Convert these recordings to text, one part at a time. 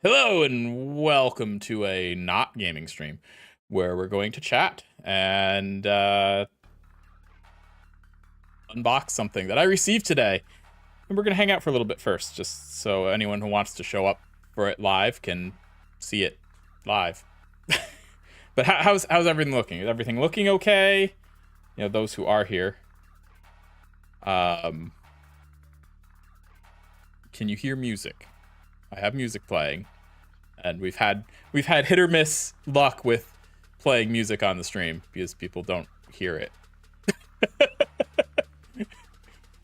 Hello and welcome to a not gaming stream where we're going to chat and unbox something that I received today. And we're going to hang out for a little bit first, just so anyone who wants to show up for it live can see it live. But how's everything looking? Is everything looking okay? You know, those who are here. Can you hear music? I have music playing, and we've had hit or miss luck with playing music on the stream because people don't hear it.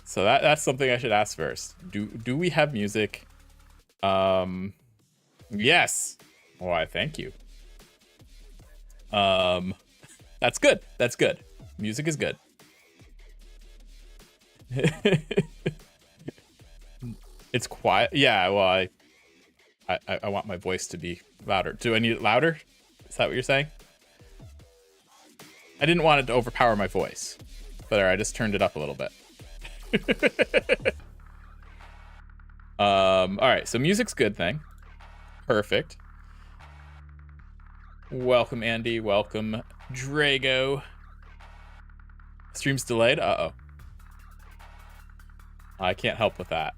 So that's something I should ask first. Do we have music? Yes. Why, thank you. That's good. That's good. Music is good. It's quiet. Yeah, well, I want my voice to be louder. Do I need it louder? Is that what you're saying? I didn't want it to overpower my voice, but I just turned it up a little bit. All right, so music's good thing. Perfect. Welcome, Andy. Welcome, Drago. Stream's delayed? Uh-oh. I can't help with that.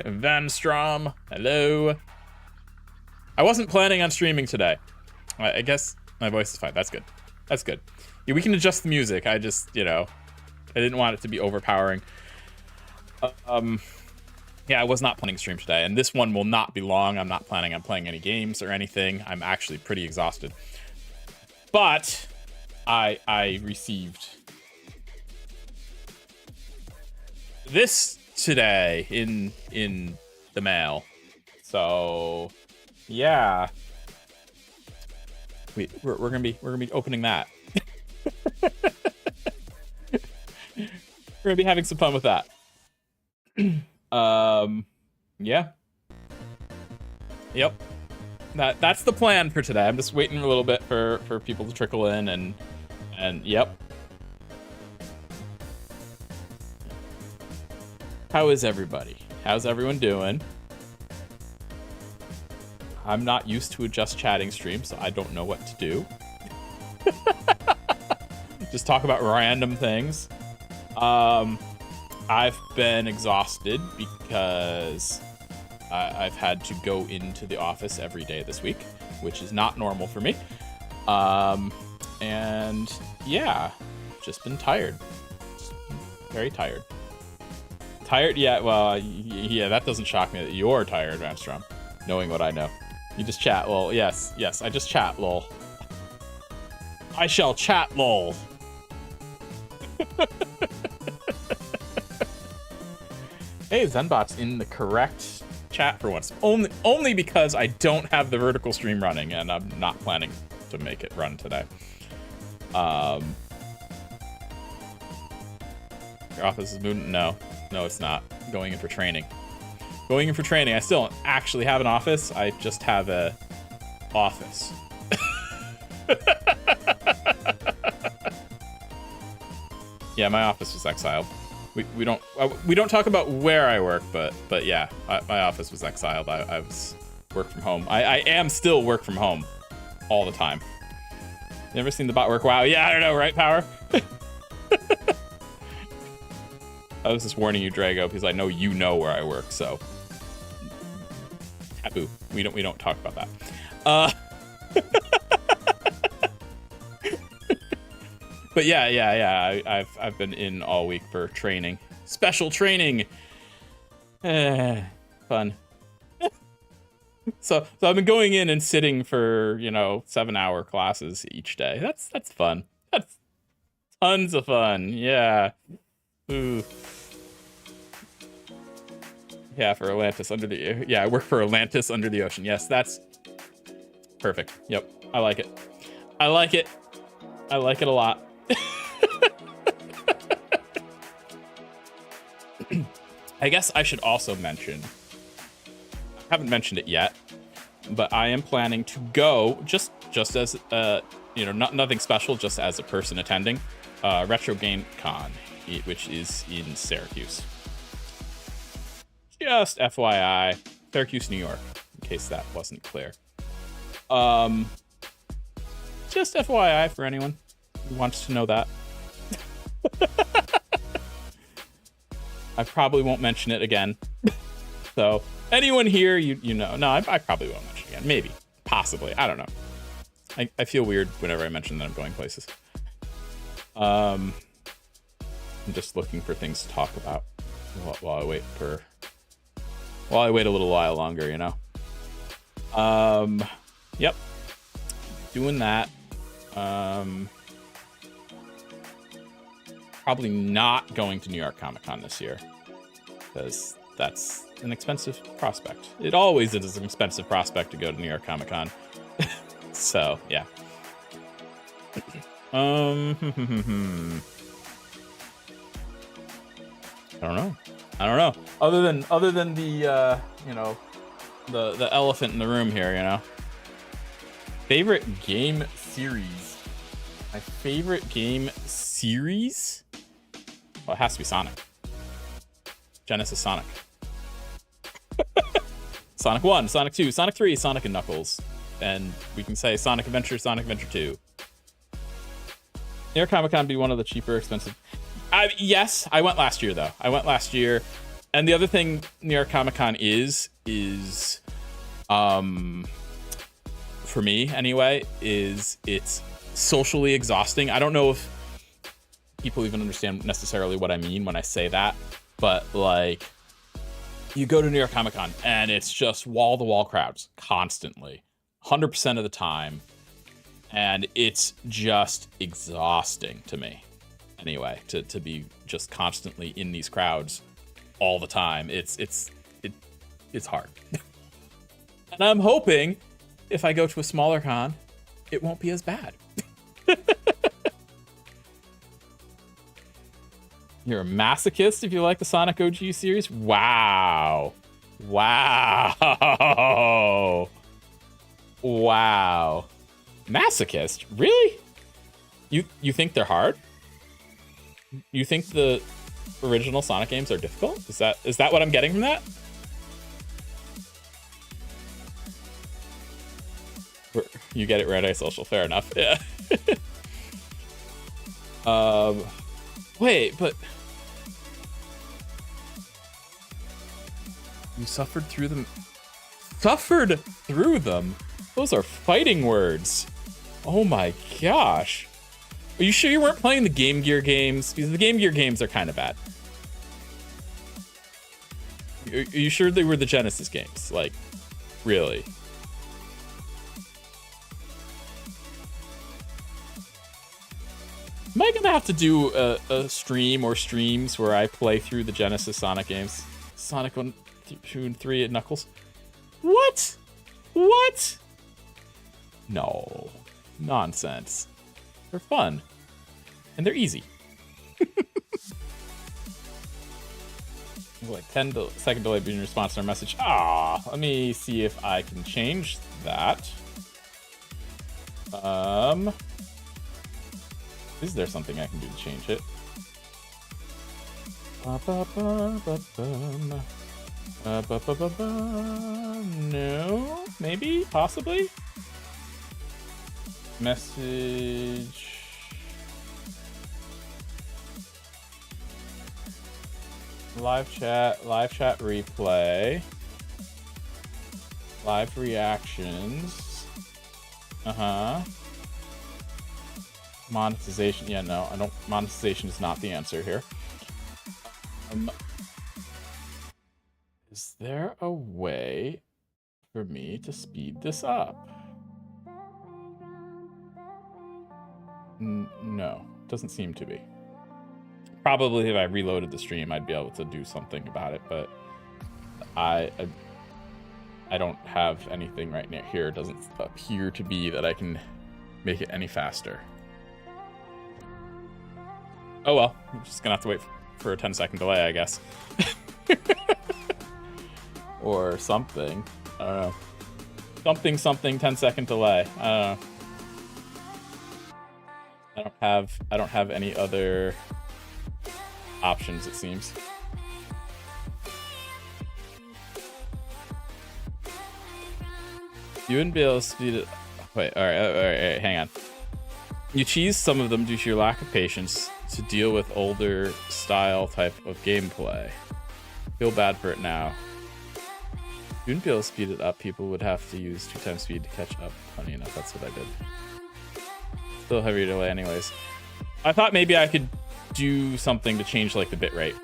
Van Strom, hello. I wasn't planning on streaming today. I guess my voice is fine. That's good. That's good. Yeah, we can adjust the music. I just, I didn't want it to be overpowering. Yeah, I was not planning to stream today, and this one will not be long. I'm not planning on playing any games or anything. I'm actually pretty exhausted. But I received this today in the mail. So yeah, we're gonna be opening that. We're gonna be having some fun with that. Yeah. Yep. That's the plan for today. I'm just waiting a little bit for people to trickle in and yep. How is everybody? How's everyone doing? I'm not used to a just chatting stream, so I don't know what to do. Just talk about random things. I've been exhausted because I've had to go into the office every day this week, which is not normal for me. And yeah, just been tired. Just very tired. Tired? Yeah, well, yeah, that doesn't shock me that you're tired, Ramstrom, knowing what I know. You just chat, lol. Yes, I just chat, lol. I shall chat, lol. Hey, Zenbot's in the correct chat for once. Only because I don't have the vertical stream running, and I'm not planning to make it run today. Your office is moving? No, it's not. Going in for training. Going in for training. I still don't actually have an office. I just have a office. Yeah, my office was exiled. We don't talk about where I work, but yeah, my office was exiled. I was work from home. I am still work from home all the time. Never seen the bot work? Wow. Yeah, I don't know, right, Power? I was just warning you, Drago, because I know you know where I work, so taboo. We don't talk about that. But yeah, I've been in all week for training. Special training. Fun. So I've been going in and sitting for, 7-hour classes each day. That's fun. That's tons of fun. Yeah. Ooh. Yeah, for Atlantis under the... Yeah, I work for Atlantis under the ocean. Yes, that's perfect. Yep, I like it. I like it. I like it a lot. I guess I should also mention, I haven't mentioned it yet, but I am planning to go just as nothing special, just as a person attending Retro Game Con, which is in Syracuse. just FYI, Syracuse, New York, in case that wasn't clear. Just FYI for anyone who wants to know that. I probably won't mention it again. So anyone here, you know. No, I probably won't mention it again. Maybe. Possibly. I don't know. I feel weird whenever I mention that I'm going places. I'm just looking for things to talk about while I wait a little while longer, you know. Yep. Doing that. Probably not going to New York Comic Con this year, because that's an expensive prospect. It always is an expensive prospect to go to New York Comic Con. So yeah. I don't know. Other than the the elephant in the room here, you know. Favorite game series. My favorite game series? Well, it has to be Sonic. Genesis Sonic. Sonic 1, Sonic 2, Sonic 3, Sonic and Knuckles. And we can say Sonic Adventure, Sonic Adventure 2. New York Comic Con be one of the cheaper, expensive. Yes, I went last year, though. And the other thing New York Comic Con is for me anyway, is it's socially exhausting. I don't know if people even understand necessarily what I mean when I say that, but like, you go to New York Comic Con and it's just wall-to-wall crowds constantly, 100% of the time, and it's just exhausting to me anyway, to be just constantly in these crowds all the time. It's hard. And I'm hoping if I go to a smaller con, it won't be as bad. You're a masochist if you like the Sonic OG series? Wow. Masochist? Really? You think they're hard? You think the original Sonic games are difficult? Is that what I'm getting from that? You get it, Red Eye Social. Fair enough. Yeah. Wait, but you suffered through them. Suffered through them? Those are fighting words. Oh my gosh. Are you sure you weren't playing the Game Gear games? Because the Game Gear games are kind of bad. Are you sure they were the Genesis games? Like, really? Am I gonna have to do a stream or streams where I play through the Genesis Sonic games? Sonic 1, 2, and 3 at Knuckles? What? No. Nonsense. They're fun. And they're easy. Like 10-second delay between response to our message. Let me see if I can change that. Is there something I can do to change it? No? Maybe? Possibly? Message... Live chat replay. Live reactions. Monetization. Yeah, no, I don't. Monetization is not the answer here. Is there a way for me to speed this up? No, doesn't seem to be. Probably if I reloaded the stream, I'd be able to do something about it, but I don't have anything right now here. It doesn't appear to be that I can make it any faster. Oh well, I'm just gonna have to wait for a 10-second delay, I guess. Or something. I don't know. Something 10-second delay. I don't know. I don't have any other options, it seems. You wouldn't be able to speed it. Wait, all right, hang on. You cheese some of them due to your lack of patience to deal with older style type of gameplay. Feel bad for it now. You wouldn't be able to speed it up. People would have to use 2 times speed to catch up. Funny enough, that's what I did. Still heavy delay anyways. I thought maybe I could do something to change like the bitrate,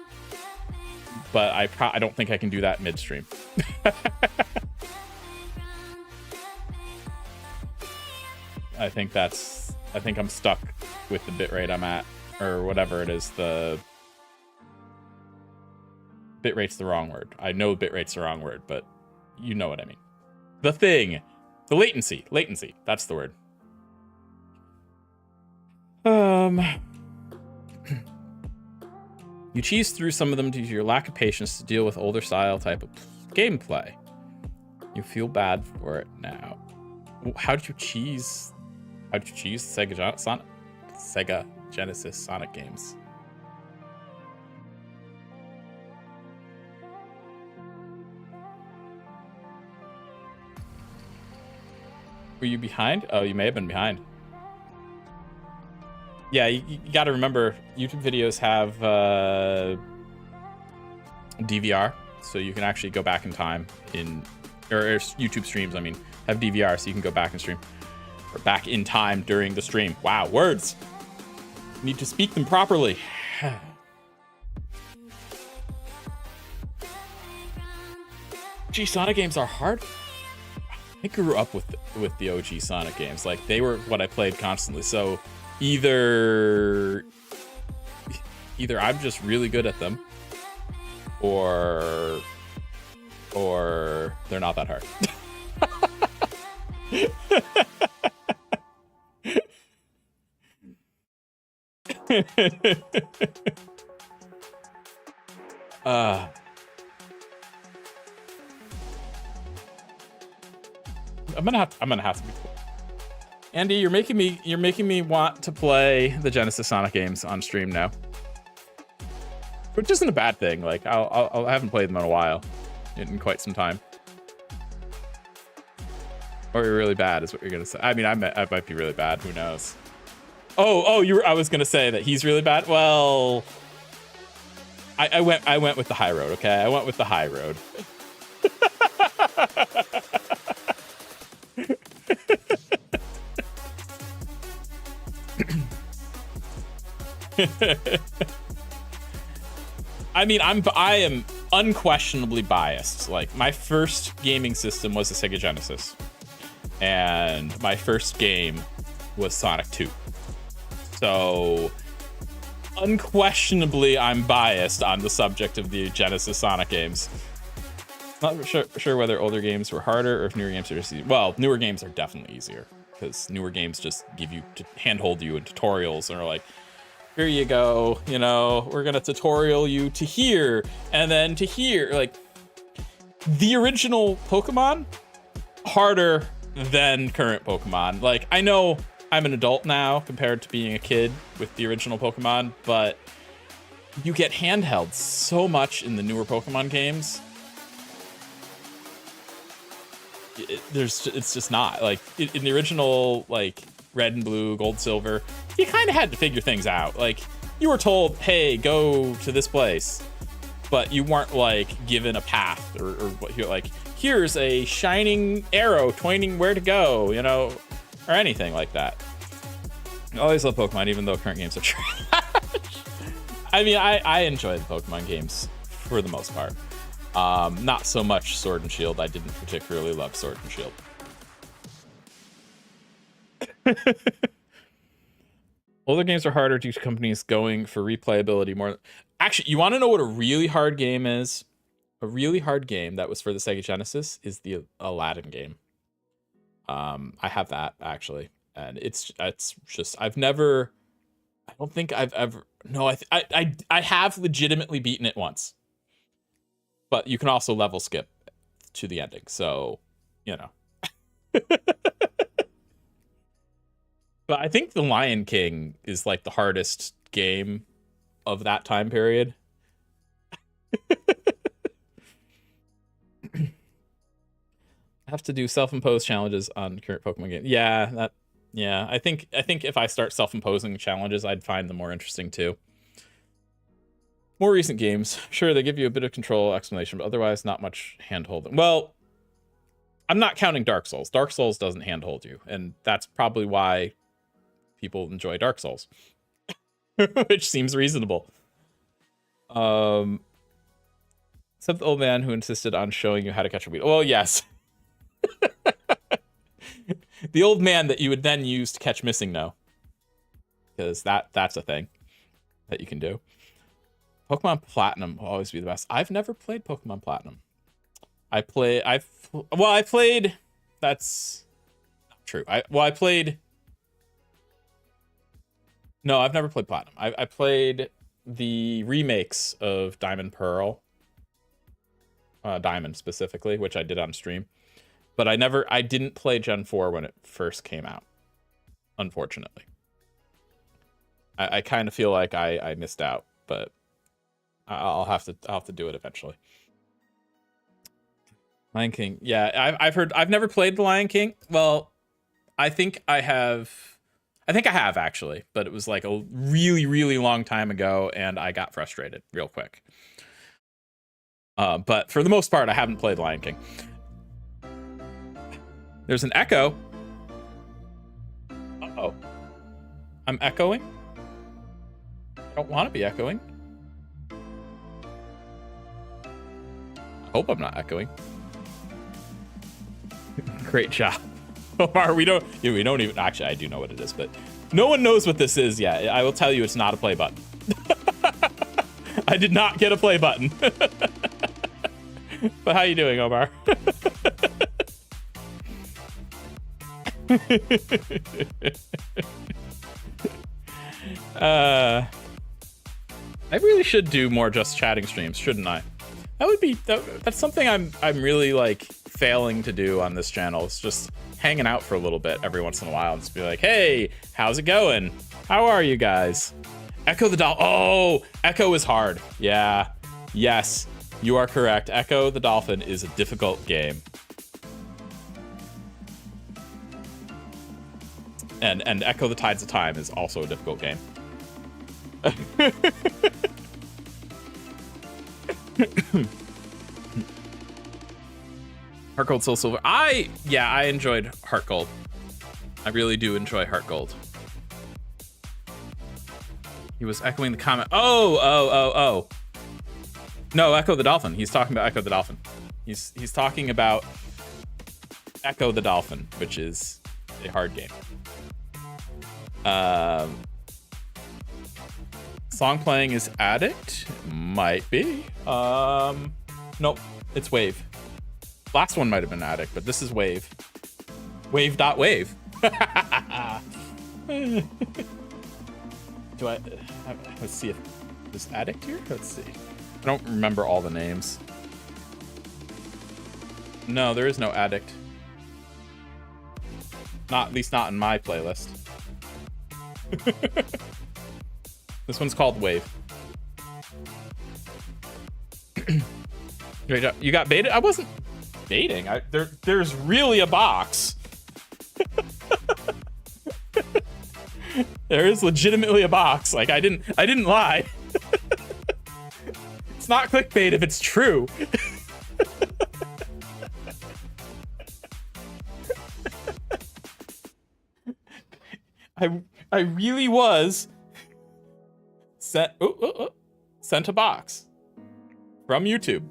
but I don't think I can do that midstream. I think I'm stuck with the bitrate I'm at, or whatever it is. The bitrate's the wrong word. I know bitrate's the wrong word, but you know what I mean. The latency, that's the word. You cheese through some of them due to your lack of patience to deal with older style type of gameplay. You feel bad for it now. How did you cheese Sega Genesis Sonic games? Were you behind? Oh, you may have been behind. Yeah, you got to remember, YouTube videos have DVR, so you can actually go back in time or YouTube streams, I mean, have DVR, so you can go back and stream, or back in time during the stream. Wow, words. Need to speak them properly. Gee, Sonic games are hard. I grew up with the OG Sonic games. Like, they were what I played constantly. So either I'm just really good at them, or they're not that hard. I'm gonna have to be cool. Andy, you're making me want to play the Genesis Sonic games on stream now, which isn't a bad thing. Like, I haven't played them in a while, in quite some time. Or you're really bad is what you're gonna say. I mean, I might be really bad. Who knows? Oh, I was gonna say that he's really bad. Well, I went with the high road. Okay, I went with the high road. I mean, I am unquestionably biased. Like, my first gaming system was a Sega Genesis, and my first game was Sonic 2. So unquestionably, I'm biased on the subject of the Genesis Sonic games. Not sure whether older games were harder or if newer games are just easier. Well, newer games are definitely easier, because newer games just give you handhold you in tutorials and are like, here you go, you know, we're gonna tutorial you to here and then to here. Like, the original Pokemon, harder than current Pokemon. Like, I know I'm an adult now compared to being a kid with the original Pokemon, but you get handheld so much in the newer Pokemon games. It's just not like in the original, like Red and Blue, Gold, Silver, you kind of had to figure things out. Like, you were told, hey, go to this place, but you weren't like given a path or what you're like, here's a shining arrow pointing where to go, you know, or anything like that. I always love Pokemon, even though current games are trash. I mean, I enjoy the Pokemon games for the most part. Not so much Sword and Shield. I didn't particularly love Sword and Shield. Older games are harder due to companies going for replayability more. Actually, you want to know what a really hard game is? A really hard game that was for the Sega Genesis is the Aladdin game. I have that actually, and it's just I don't think I've ever. No, I have legitimately beaten it once. But you can also level skip to the ending, so, you know. But I think The Lion King is like the hardest game of that time period. I have to do self-imposed challenges on current Pokemon games. Yeah, I think if I start self-imposing challenges, I'd find them more interesting too. More recent games, sure, they give you a bit of control explanation, but otherwise not much hand-holding. Well, I'm not counting Dark Souls. Dark Souls doesn't hand-hold you, and that's probably why people enjoy Dark Souls, which seems reasonable. Except the old man who insisted on showing you how to catch a Weedle. Well, yes. The old man that you would then use to catch MissingNo. Because that's a thing that you can do. Pokemon Platinum will always be the best. I've never played Pokemon Platinum. I played... That's not true. I played... No, I've never played Platinum. I played the remakes of Diamond Pearl. Diamond specifically, which I did on stream. But I didn't play Gen 4 when it first came out. Unfortunately. I kind of feel like I missed out, but I'll have to do it eventually. Lion King. Yeah, I've never played the Lion King. Well, I think I have actually, but it was like a really, really long time ago, and I got frustrated real quick. But for the most part, I haven't played Lion King. There's an echo. Uh-oh. I'm echoing? I don't want to be echoing. I hope I'm not echoing. Great job. Omar, we don't even... Actually, I do know what it is, but no one knows what this is yet. I will tell you it's not a play button. I did not get a play button. But how you doing, Omar? I really should do more just chatting streams, shouldn't I? That's something I'm really like failing to do on this channel. It's just hanging out for a little bit every once in a while and just be like, hey, how's it going? How are you guys? Echo the Dolphin. Oh, Echo is hard. Yeah. Yes, you are correct. Echo the Dolphin is a difficult game. And Echo the Tides of Time is also a difficult game. Heart Gold, Soul Silver. I enjoyed Heart Gold. I really do enjoy Heart Gold. He was echoing the comment. Oh. No, Echo the Dolphin. He's talking about Echo the Dolphin. He's talking about Echo the Dolphin, which is a hard game. Song playing is Addict? Might be. Nope, it's Wave. Last one might have been Addict, but this is Wave. Wave.wave. Let's see if there's Addict here? Let's see. I don't remember all the names. No, there is no Addict. At least not in my playlist. This one's called Wave. Great job. You got baited? I wasn't baiting. There's really a box. There is legitimately a box. Like I didn't lie. It's not clickbait if it's true. I really was sent a box from YouTube.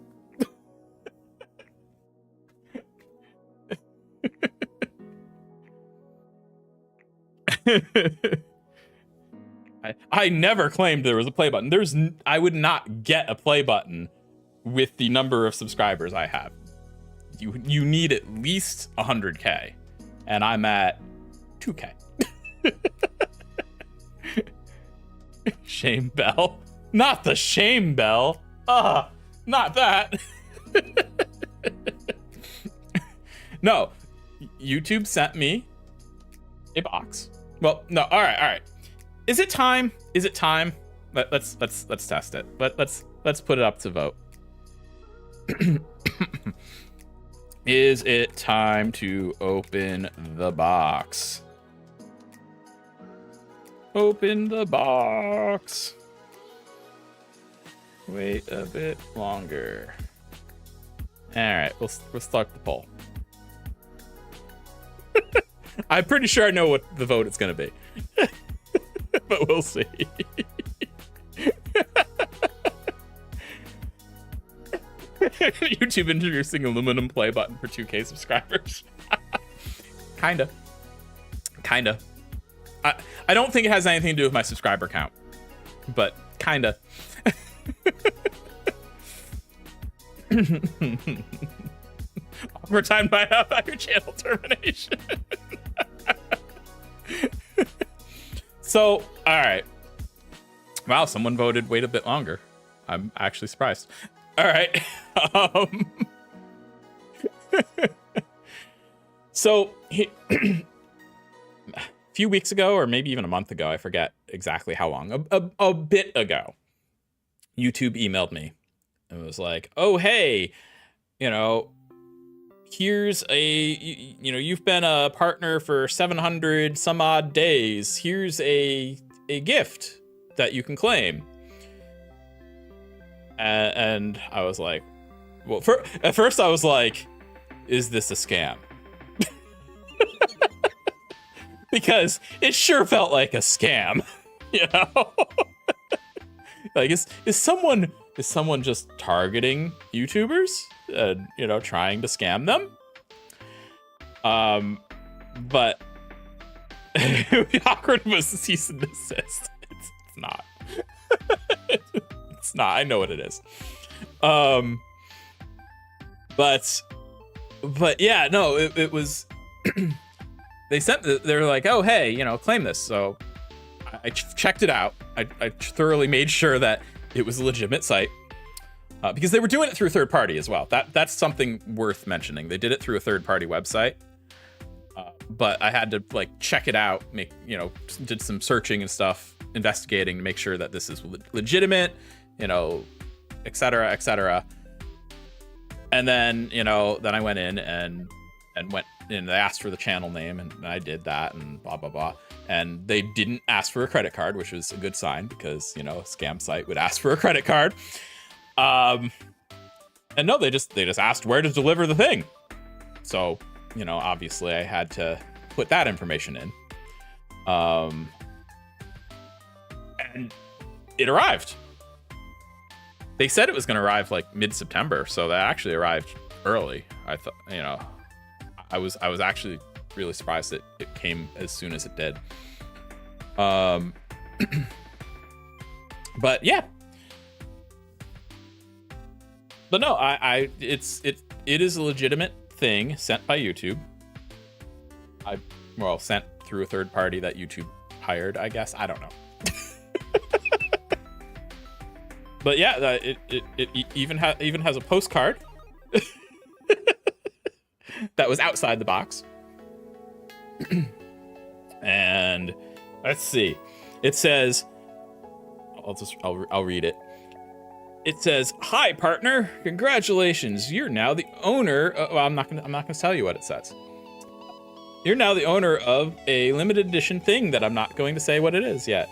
I never claimed there was a play button. I would not get a play button with the number of subscribers I have. You need at least 100K, and I'm at 2K. Shame bell. Not the shame bell. Not that. No, YouTube sent me a box. Well, no. All right. Is it time? Let's test it. Let's put it up to vote. Is it time to open the box? Open the box. Wait a bit longer. All right, we'll start the poll. I'm pretty sure I know what the vote is going to be, but we'll see. YouTube introducing aluminum play button for 2K subscribers. Kinda. I don't think it has anything to do with my subscriber count, but kinda. Awkward time by your channel termination. So, all right. Wow, someone voted wait a bit longer. I'm actually surprised. All right. So, a few weeks ago, or maybe even a month ago, I forget exactly how long, a bit ago, YouTube emailed me and was like, oh, hey, here's you've been a partner for 700 some odd days. Here's a gift that you can claim. And I was like, well, at first I was like, is this a scam? Because it sure felt like a scam, Like, is someone just targeting YouTubers, trying to scam them? But awkward was the cease and desist. It's not. It's not. I know what it is. But yeah, no, it was. They're like, oh, hey, claim this. So I checked it out. I thoroughly made sure that it was a legitimate site, because they were doing it through a third party as well. That's something worth mentioning. They did it through a third party website, but I had to check it out, did some searching and stuff, investigating to make sure that this is legitimate, et cetera, et cetera. And then, then I went in and went and they asked for the channel name, and I did that, and blah, blah, blah. And they didn't ask for a credit card, which was a good sign, because, a scam site would ask for a credit card. And no, they just asked where to deliver the thing. So, obviously I had to put that information in. And it arrived. They said it was going to arrive mid-September, so that actually arrived early. I thought, I was actually really surprised that it came as soon as it did. But yeah. But no, it is a legitimate thing sent by YouTube. Sent through a third party that YouTube hired, I guess. I don't know. But yeah, it even has a postcard that was outside the box. And let's see. It says, I'll read it. It says, "Hi, partner. Congratulations. You're now the owner." I'm not gonna tell you what it says. You're now the owner of a limited edition thing that I'm not going to say what it is yet.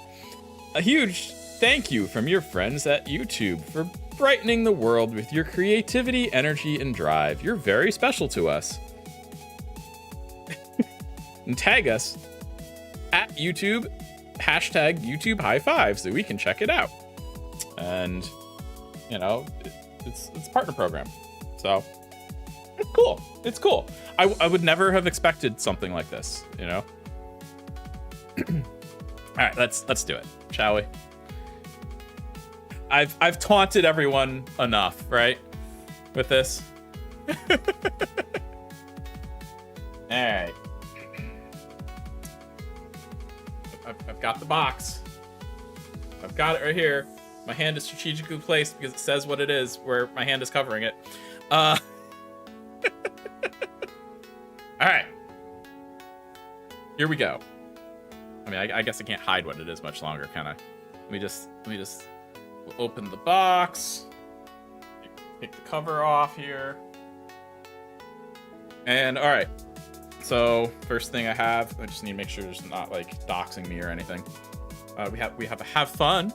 A huge thank you from your friends at YouTube for brightening the world with your creativity, energy, and drive. You're very special to us. And tag us at YouTube, hashtag YouTube High Five, so we can check it out. And it's a partner program, so it's cool. It's cool. I would never have expected something like this, All right, let's do it, shall we? I've taunted everyone enough, right, with this. All right. I've got the box. I've got it right here. My hand is strategically placed because it says what it is, where my hand is covering it. All right. Here we go. I mean, I guess I can't hide what it is much longer, can I? Let me just open the box. Take the cover off here. And all right. So first thing I just need to make sure there's not like doxing me or anything. We have a have fun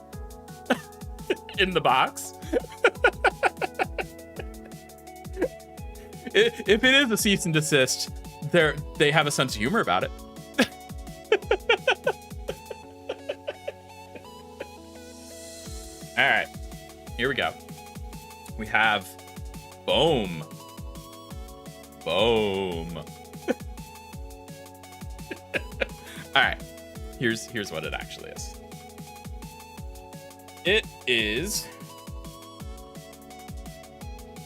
in the box. If it is a cease and desist, they have a sense of humor about it. All right, here we go. We have Boom. Boom. All right, here's what it actually is. It is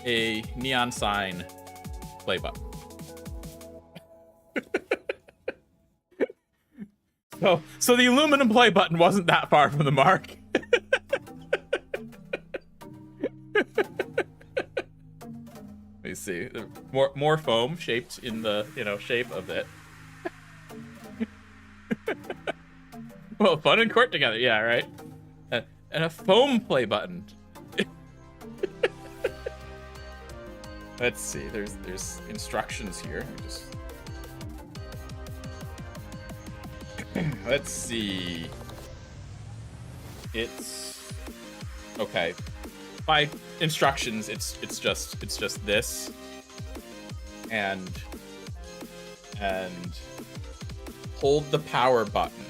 a neon sign play button. So the aluminum play button wasn't that far from the mark. Let me see. More foam shaped in the shape of it. Well, fun and court together. Yeah, right. And a foam play button. Let's see. There's instructions here. Let's see. It's okay. By instructions, it's just this and hold the power button.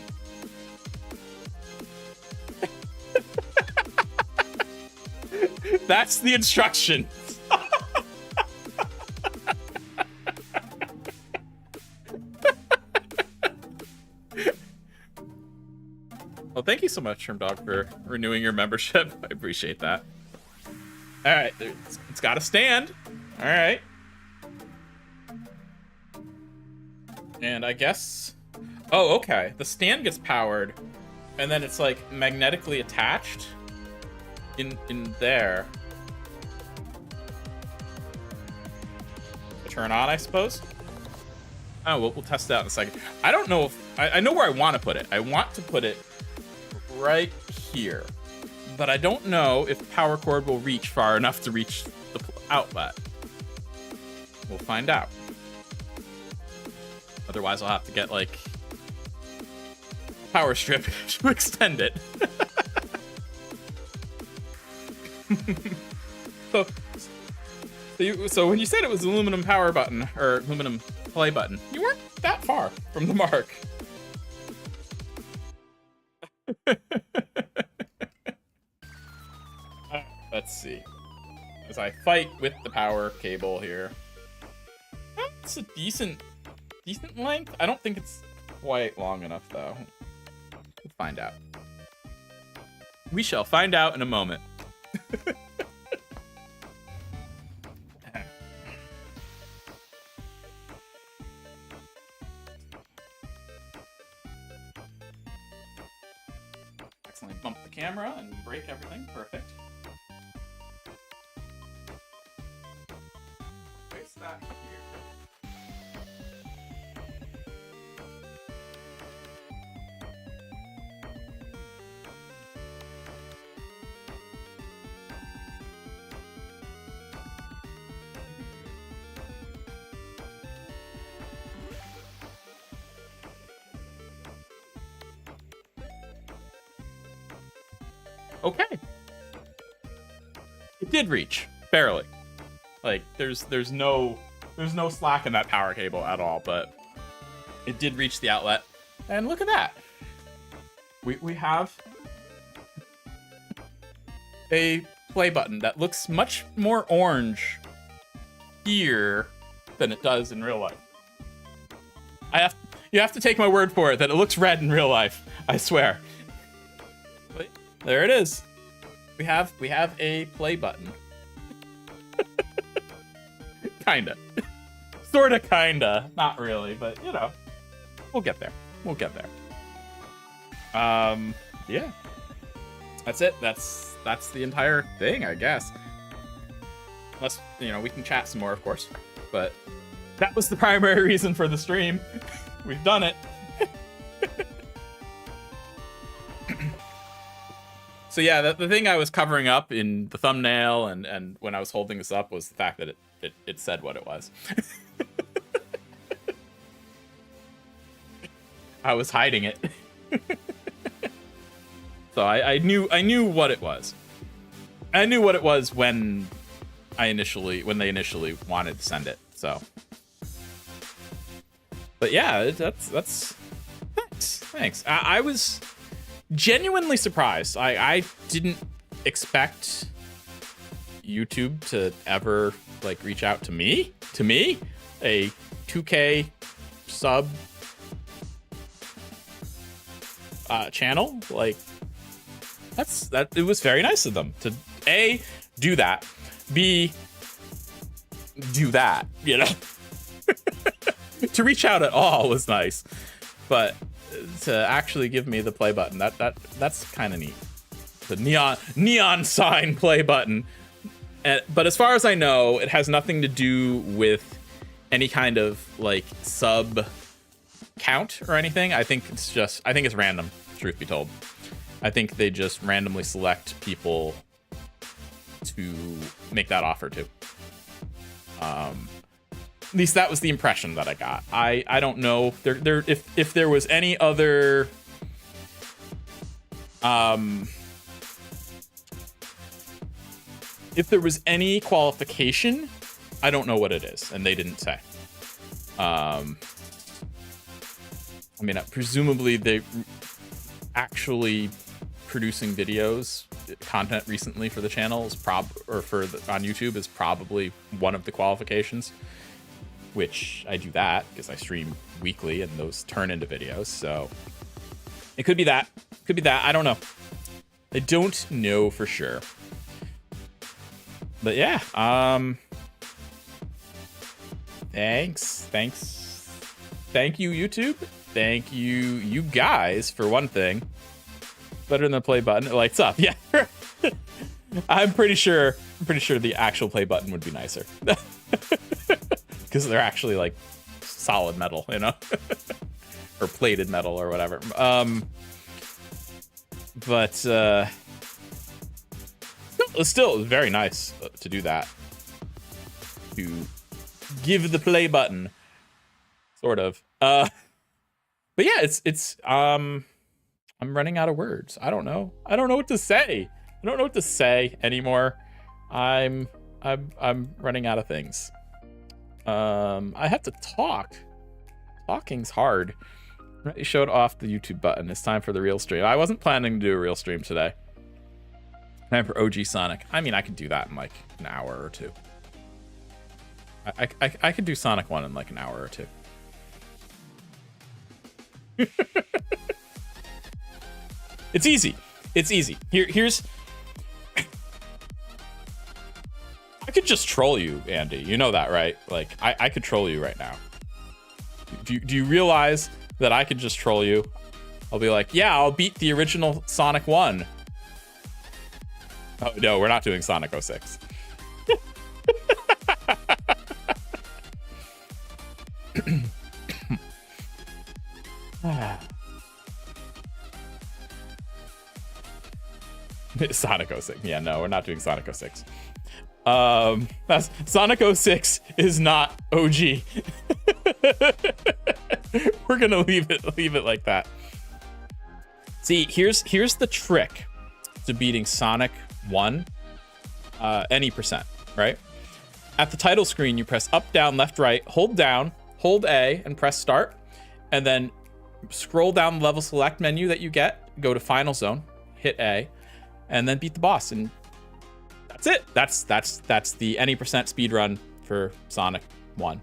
That's the instruction. Well, thank you so much, Shermdog, for renewing your membership. I appreciate that. All right, it's got to stand. All right. And I guess... Oh, okay. The stand gets powered, and then it's like magnetically attached in there. Turn on, I suppose. Oh, we'll test it out in a second. I don't know if... I know where I want to put it. I want to put it right here. But I don't know if power cord will reach far enough to reach the outlet. We'll find out. Otherwise, I'll have to get, like, power strip to extend it. So when you said it was aluminum power button, or aluminum play button, you weren't that far from the mark. Let's see. As I fight with the power cable here. It's a decent length. I don't think it's quite long enough, though. We'll find out. We shall find out in a moment. Excellent. Bump the camera and break everything. Perfect. Place that here. Okay. It did reach, barely. Like there's no slack in that power cable at all, but it did reach the outlet. And look at that. We have a play button that looks much more orange here than it does in real life. You have to take my word for it that it looks red in real life. I swear. But there it is. We have a play button. Kinda. Sorta, kinda. Not really, but you know. We'll get there. We'll get there. Yeah. That's it. That's the entire thing, I guess. Unless, you know, we can chat some more, of course. But that was the primary reason for the stream. We've done it. So yeah, the thing I was covering up in the thumbnail and when I was holding this up was the fact that it said what it was. I was hiding it. So I knew what it was. I knew what it was when they initially wanted to send it. So, but yeah, that's thanks. I was genuinely surprised. I didn't expect YouTube to ever like reach out to me, a 2K sub channel. Like it was very nice of them to A, do that, B, do that, you know. To reach out at all was nice, but to actually give me the play button, that's kind of neat. The neon sign play button. But as far as I know, it has nothing to do with any kind of like sub count or anything. I think it's random, truth be told. I think they just randomly select people to make that offer to. At least that was the impression that I got. I don't know if there was any other if there was any qualification, I don't know what it is, and they didn't say. I mean, presumably they actually producing videos content recently for the channel is on YouTube is probably one of the qualifications, which I do that because I stream weekly and those turn into videos. So it could be that. I don't know. I don't know for sure. But yeah, thanks. Thank you, YouTube. Thank you guys, for one thing. Better than the play button. It lights up. Yeah. I'm pretty sure the actual play button would be nicer. Because they're actually like solid metal, you know? Or plated metal or whatever. But it's still very nice to do that. To give the play button. Sort of. But yeah, it's I'm running out of words. I don't know what to say. I don't know what to say anymore. I'm running out of things. I have to talk. Talking's hard. You showed off the YouTube button. It's time for the real stream. I wasn't planning to do a real stream today. Time for OG Sonic. I mean, I could do that in like an hour or two. I could do Sonic 1 in like an hour or two. It's easy. Here's I could just troll you, Andy. You know that, right? Like I could troll you right now. Do you realize that I could just troll you? I'll be like, yeah, I'll beat the original Sonic 1. Oh no, we're not doing Sonic 06. Sonic 06. Yeah, no, we're not doing Sonic 06. That's Sonic 06 is not OG. We're gonna leave it like that. See, here's the trick to beating Sonic 1 any percent, right? At the title screen, you press up, down, left, right, hold down, hold A, and press start, and then scroll down the level select menu that you get, go to Final Zone, hit A, and then beat the boss, and that's it. That's the any percent speed run for Sonic 1.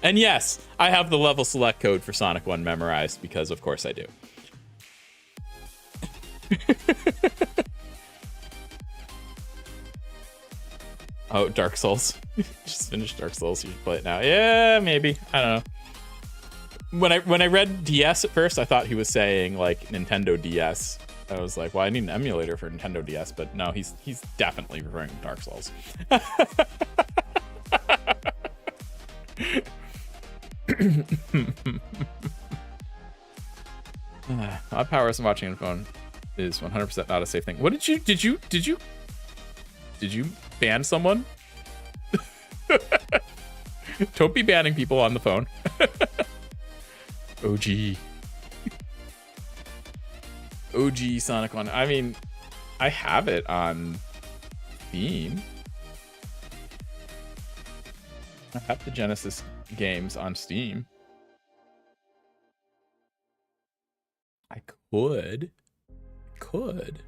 And yes, I have the level select code for Sonic 1 memorized because of course I do. Oh, Dark Souls. Just finished Dark Souls. You should play it now. Yeah, maybe. I don't know. When I read DS at first, I thought he was saying like Nintendo DS. I was like, well, I need an emulator for Nintendo DS, but no, he's definitely referring to Dark Souls. Odd powers and watching on phone is 100% not a safe thing. What did you ban someone? Don't be banning people on the phone. OG. OG Sonic 1. I mean, I have it on Steam. I have the Genesis games on Steam. I could. Could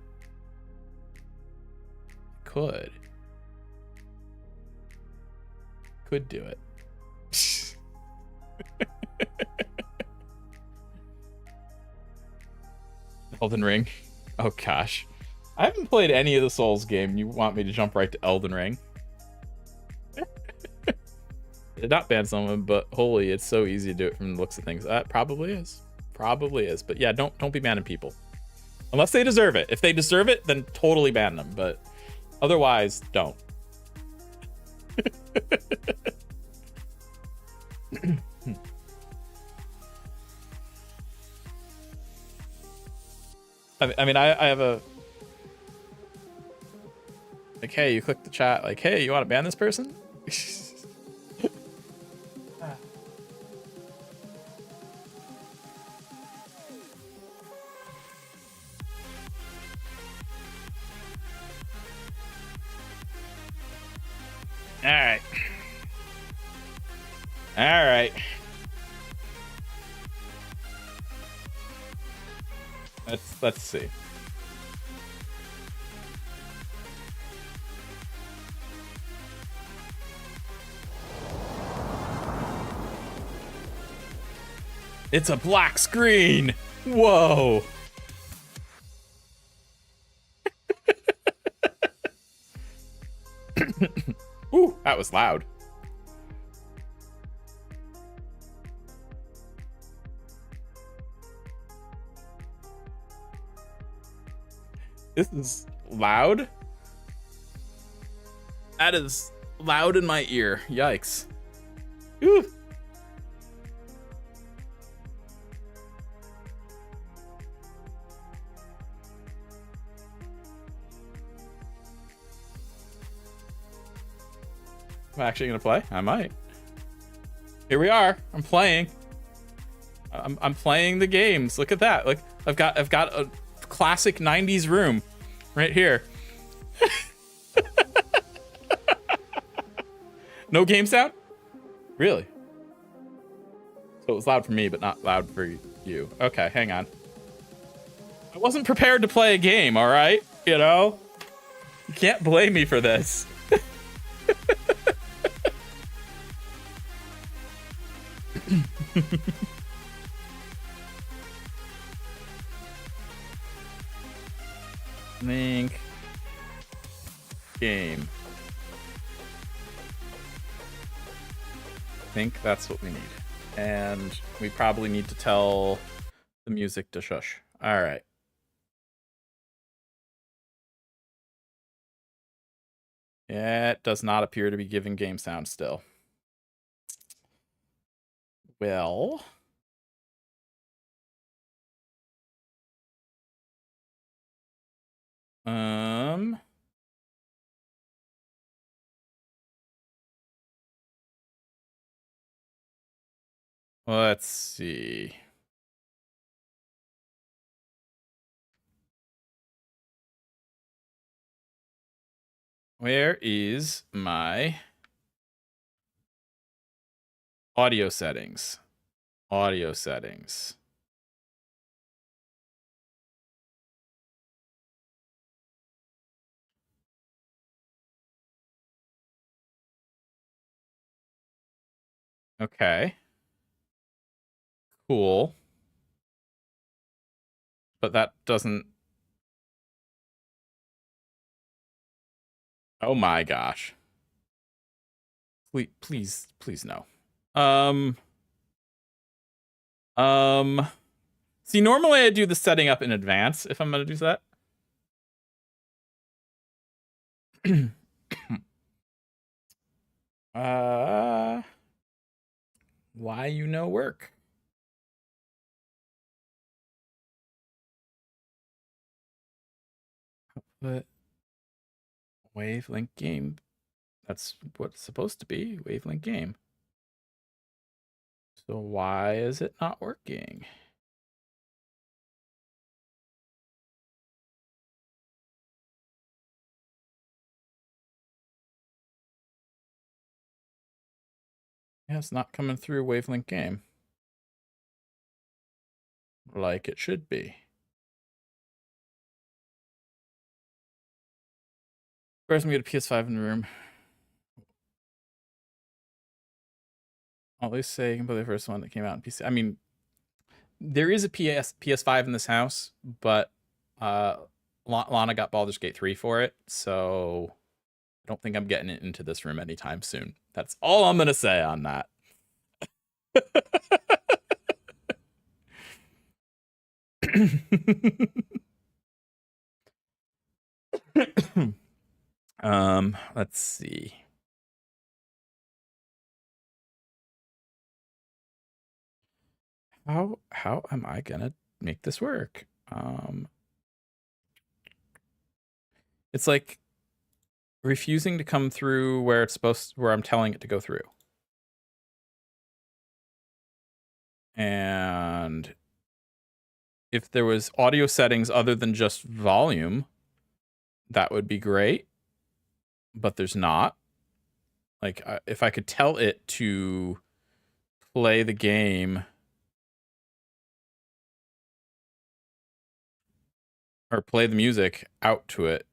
do it. Elden Ring. Oh gosh. I haven't played any of the Souls game. You want me to jump right to Elden Ring? Not ban someone, but holy, it's so easy to do it from the looks of things. That probably is. Probably is. But yeah, don't be banning people. Unless they deserve it. If they deserve it, then totally ban them. But otherwise, don't. I mean, I have a... Like, hey, you click the chat. Like, hey, you want to ban this person? Alright. Alright. Let's see. It's a black screen. Whoa. Ooh, that was loud. This is loud. That is loud in my ear. Yikes. Ooh. I'm actually gonna play. I might. Here we are. I'm playing. I'm playing the games. Look at that. Like I've got a classic 90s room right here. No game sound? Really? So it was loud for me, but not loud for you. Okay, hang on. I wasn't prepared to play a game, all right? You know? You can't blame me for this. Link game. I think that's what we need. And we probably need to tell the music to shush. All right. It does not appear to be giving game sound still. Well... Let's see. Where is my audio settings? Audio settings. Okay. Cool. But that doesn't... Oh my gosh. Please no. See, normally I do the setting up in advance if I'm gonna do that. Why you no work? But wavelength game. That's what it's supposed to be, Wavelength game. So why is it not working? Yeah, it's not coming through Wavelength game like it should be. Where's me get a PS5 in the room? I'll at least say you can play the first one that came out in PC. I mean, there is a PS5 in this house, but Lana got Baldur's Gate 3 for it, so I don't think I'm getting it into this room anytime soon. That's all I'm gonna say on that. Let's see. How am I gonna make this work? It's like refusing to come through where it's where I'm telling it to go through. And if there was audio settings other than just volume, that would be great. But there's not. Like, if I could tell it to play the game or play the music out to it,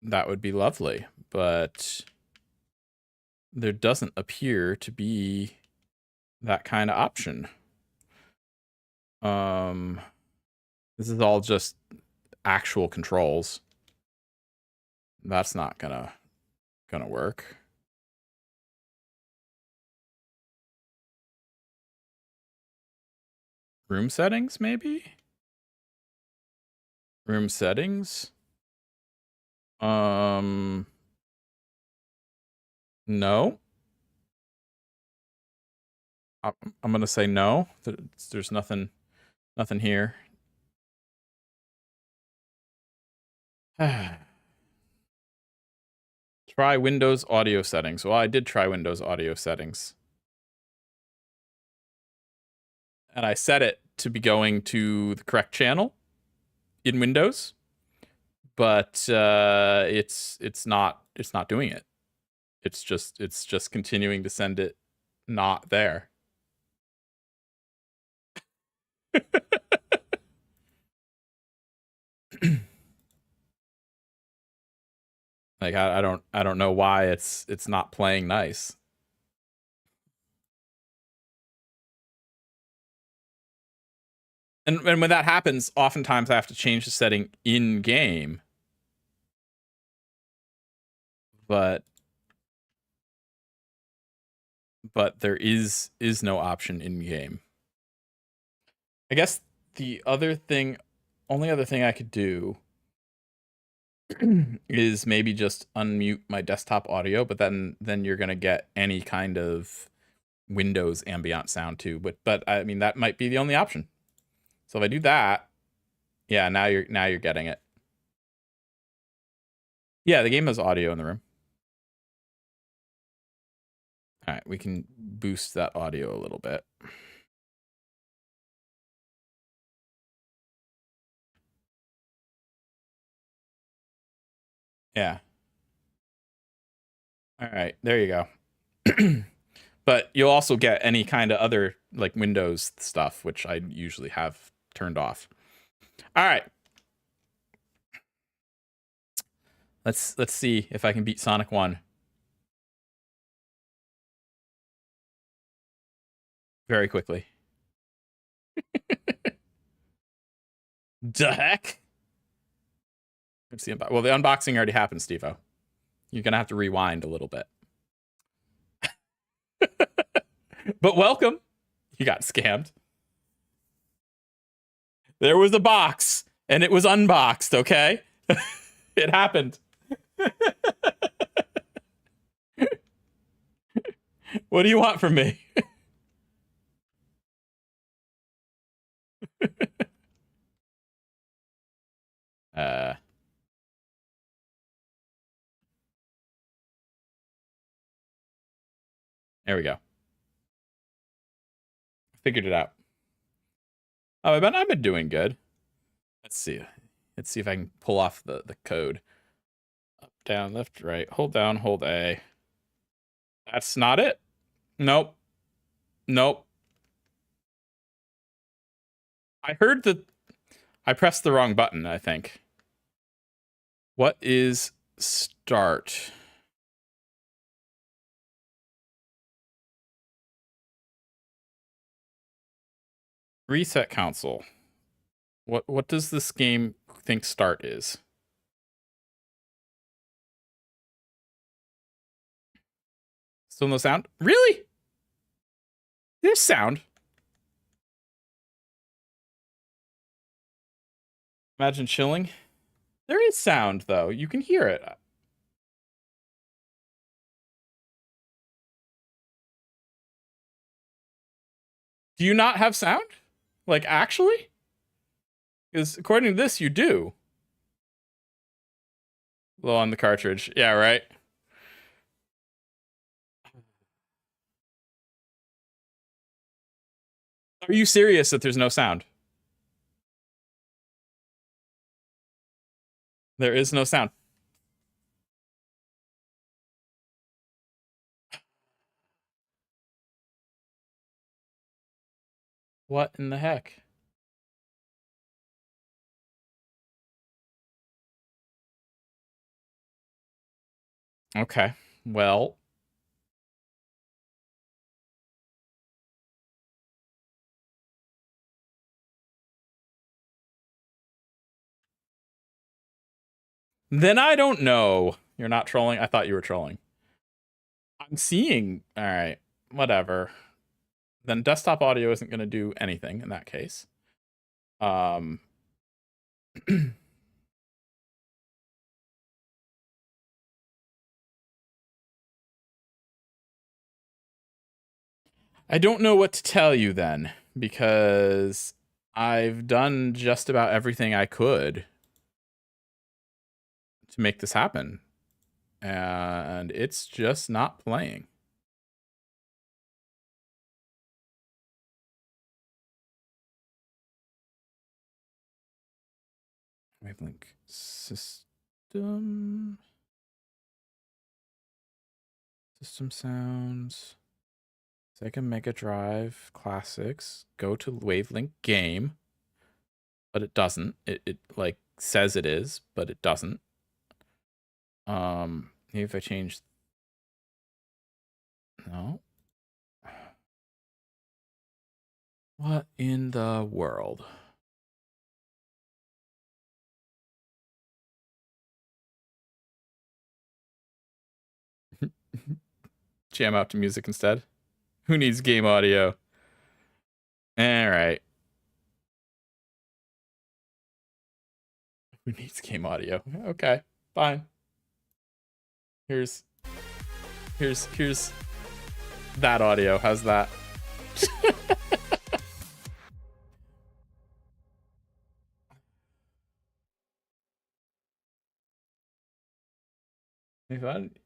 that would be lovely. But there doesn't appear to be that kind of option. This is all just actual controls. That's not gonna work. Room settings, maybe? Room settings? No. I'm gonna say no. There's nothing here. Try Windows audio settings. Well, I did try Windows audio settings. And I set it to be going to the correct channel in Windows, but it's not doing it. It's just continuing to send it not there. Like I don't know why it's not playing nice. And when that happens, oftentimes I have to change the setting in game. But there is no option in game. I guess the only other thing I could do is maybe just unmute my desktop audio, but then you're gonna get any kind of Windows ambient sound too. But I mean that might be the only option. So if I do that, yeah, now you're getting it. Yeah, the game has audio in the room. All right, we can boost that audio a little bit. Yeah. All right, there you go. But you'll also get any kind of other like Windows stuff, which I usually have turned off. All right. Let's see if I can beat Sonic 1. Very quickly. The heck? Let's see. Well, the unboxing already happened, Steve-O. You're going to have to rewind a little bit. But welcome. You got scammed. There was a box, and it was unboxed, okay? It happened. What do you want from me? There we go. Figured it out. Oh, I've been doing good. Let's see. Let's see if I can pull off the code. Up, down, left, right. Hold down, hold A. That's not it. Nope. Nope. I heard that I pressed the wrong button, I think. What is start? Reset console. What does this game think start is? Still no sound? Really? There's sound. Imagine chilling. There is sound, though. You can hear it. Do you not have sound? Like, actually? Because according to this, you do. Low on the cartridge. Yeah, right? Are you serious that there's no sound? There is no sound. What in the heck? Okay, well. Then I don't know. You're not trolling? I thought you were trolling. I'm seeing. All right, whatever. Then desktop audio isn't going to do anything in that case. I don't know what to tell you then, because I've done just about everything I could to make this happen. And it's just not playing. Wavelink system. System sounds. Sega Mega Drive Classics. Go to Wavelink game. But it doesn't. It like says it is, but it doesn't. Maybe if I change. No. What in the world? Jam out to music instead. Who needs game audio? All right. Who needs game audio? Okay, fine. Here's that audio. How's that?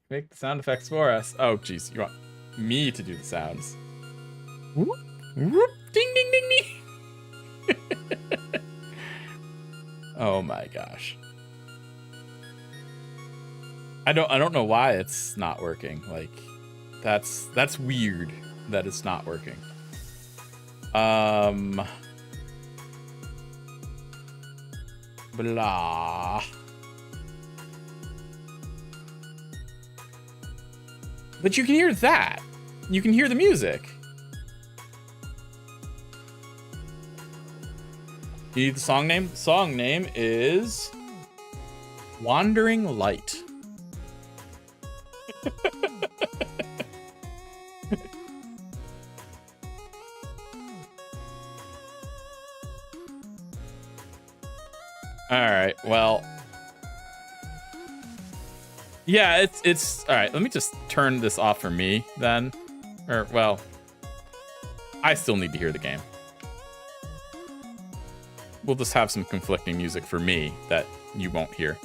Make the sound effects for us. Oh, jeez, you want me to do the sounds? Whoop, whoop, ding, ding, ding, ding. Oh my gosh. I don't know why it's not working. Like, that's weird that it's not working. Blah. But you can hear that. You can hear the music. You need the song name? The song name is Wandering Light. All right, well. Yeah, it's all right. Let me just turn this off for me then. Or, well, I still need to hear the game. We'll just have some conflicting music for me that you won't hear.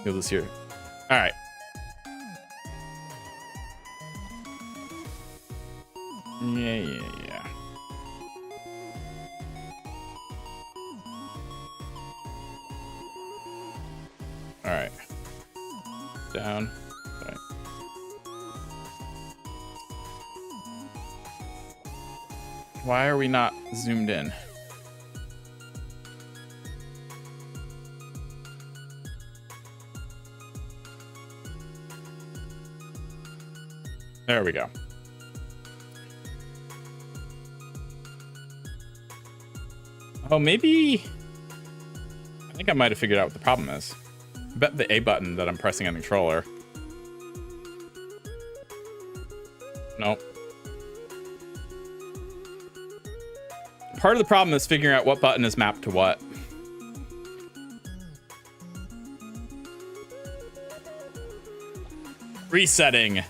You'll just hear. All right. Yeah. All right. Down. All right. Why are we not zoomed in? There we go. Oh, maybe... I think I might have figured out what the problem is. I bet the A button that I'm pressing on the controller. Nope. Part of the problem is figuring out what button is mapped to what. Resetting.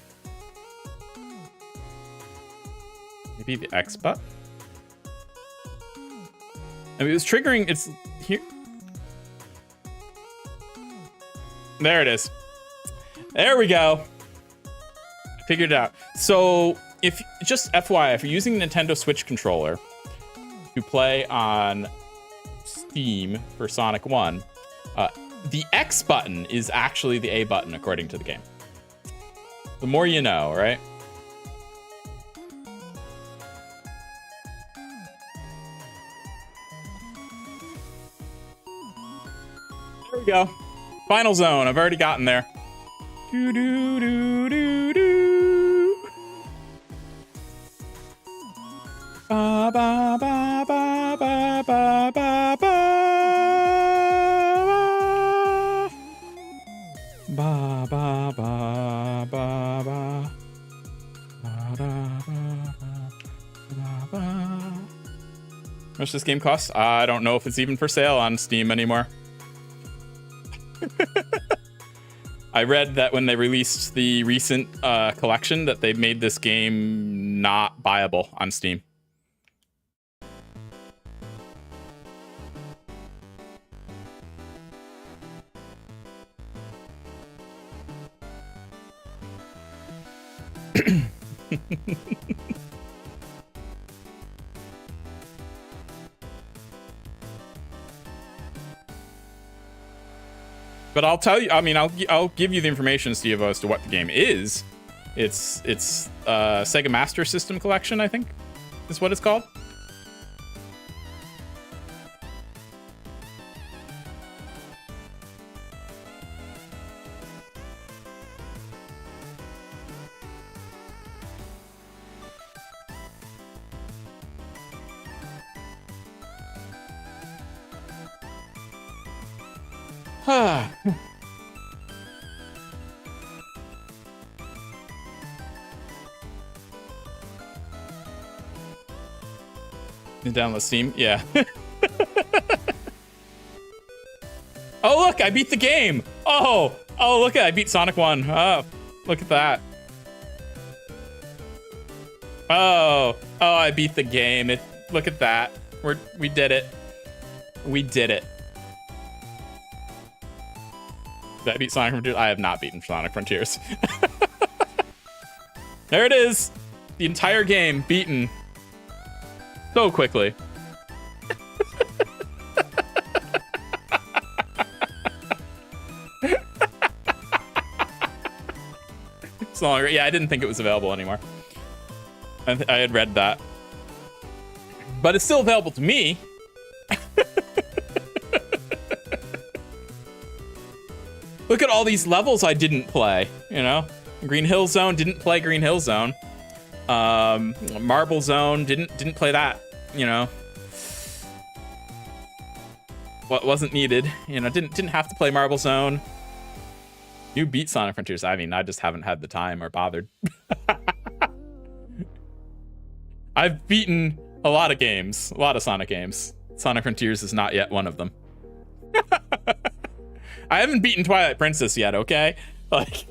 Maybe the X button? I mean, it was triggering, it's here. There it is. There we go. I figured it out. So if, just FYI, if you're using the Nintendo Switch controller to play on Steam for Sonic 1, the X button is actually the A button according to the game. The more you know, right? There we go. Final zone. I've already gotten there. Do do do do do. Ba ba ba ba ba ba ba ba. Ba ba ba ba ba. Ba da ba ba ba. How much this game costs? I don't know if it's even for sale on Steam anymore. I read that when they released the recent collection that they made this game not buyable on Steam. But I'll tell you, I mean, I'll give you the information, Steve, as to what the game is. It's Sega Master System Collection, I think, is what it's called. Download Steam, yeah. Oh look, I beat the game. Oh look at, I beat Sonic 1. Oh, look at that. Oh, I beat the game. Look at that. We did it. We did it. Did I beat Sonic Frontiers? I have not beaten Sonic Frontiers. There it is. The entire game beaten. So quickly. It's no longer, yeah, I didn't think it was available anymore. I had read that. But it's still available to me. Look at all these levels I didn't play, you know? Green Hill Zone, didn't play Green Hill Zone. Marble Zone, didn't play that, you know? What wasn't needed, you know, didn't have to play Marble Zone. You beat Sonic Frontiers. I mean, I just haven't had the time or bothered. I've beaten a lot of games, a lot of Sonic games. Sonic Frontiers is not yet one of them. I haven't beaten Twilight Princess yet, okay? Like,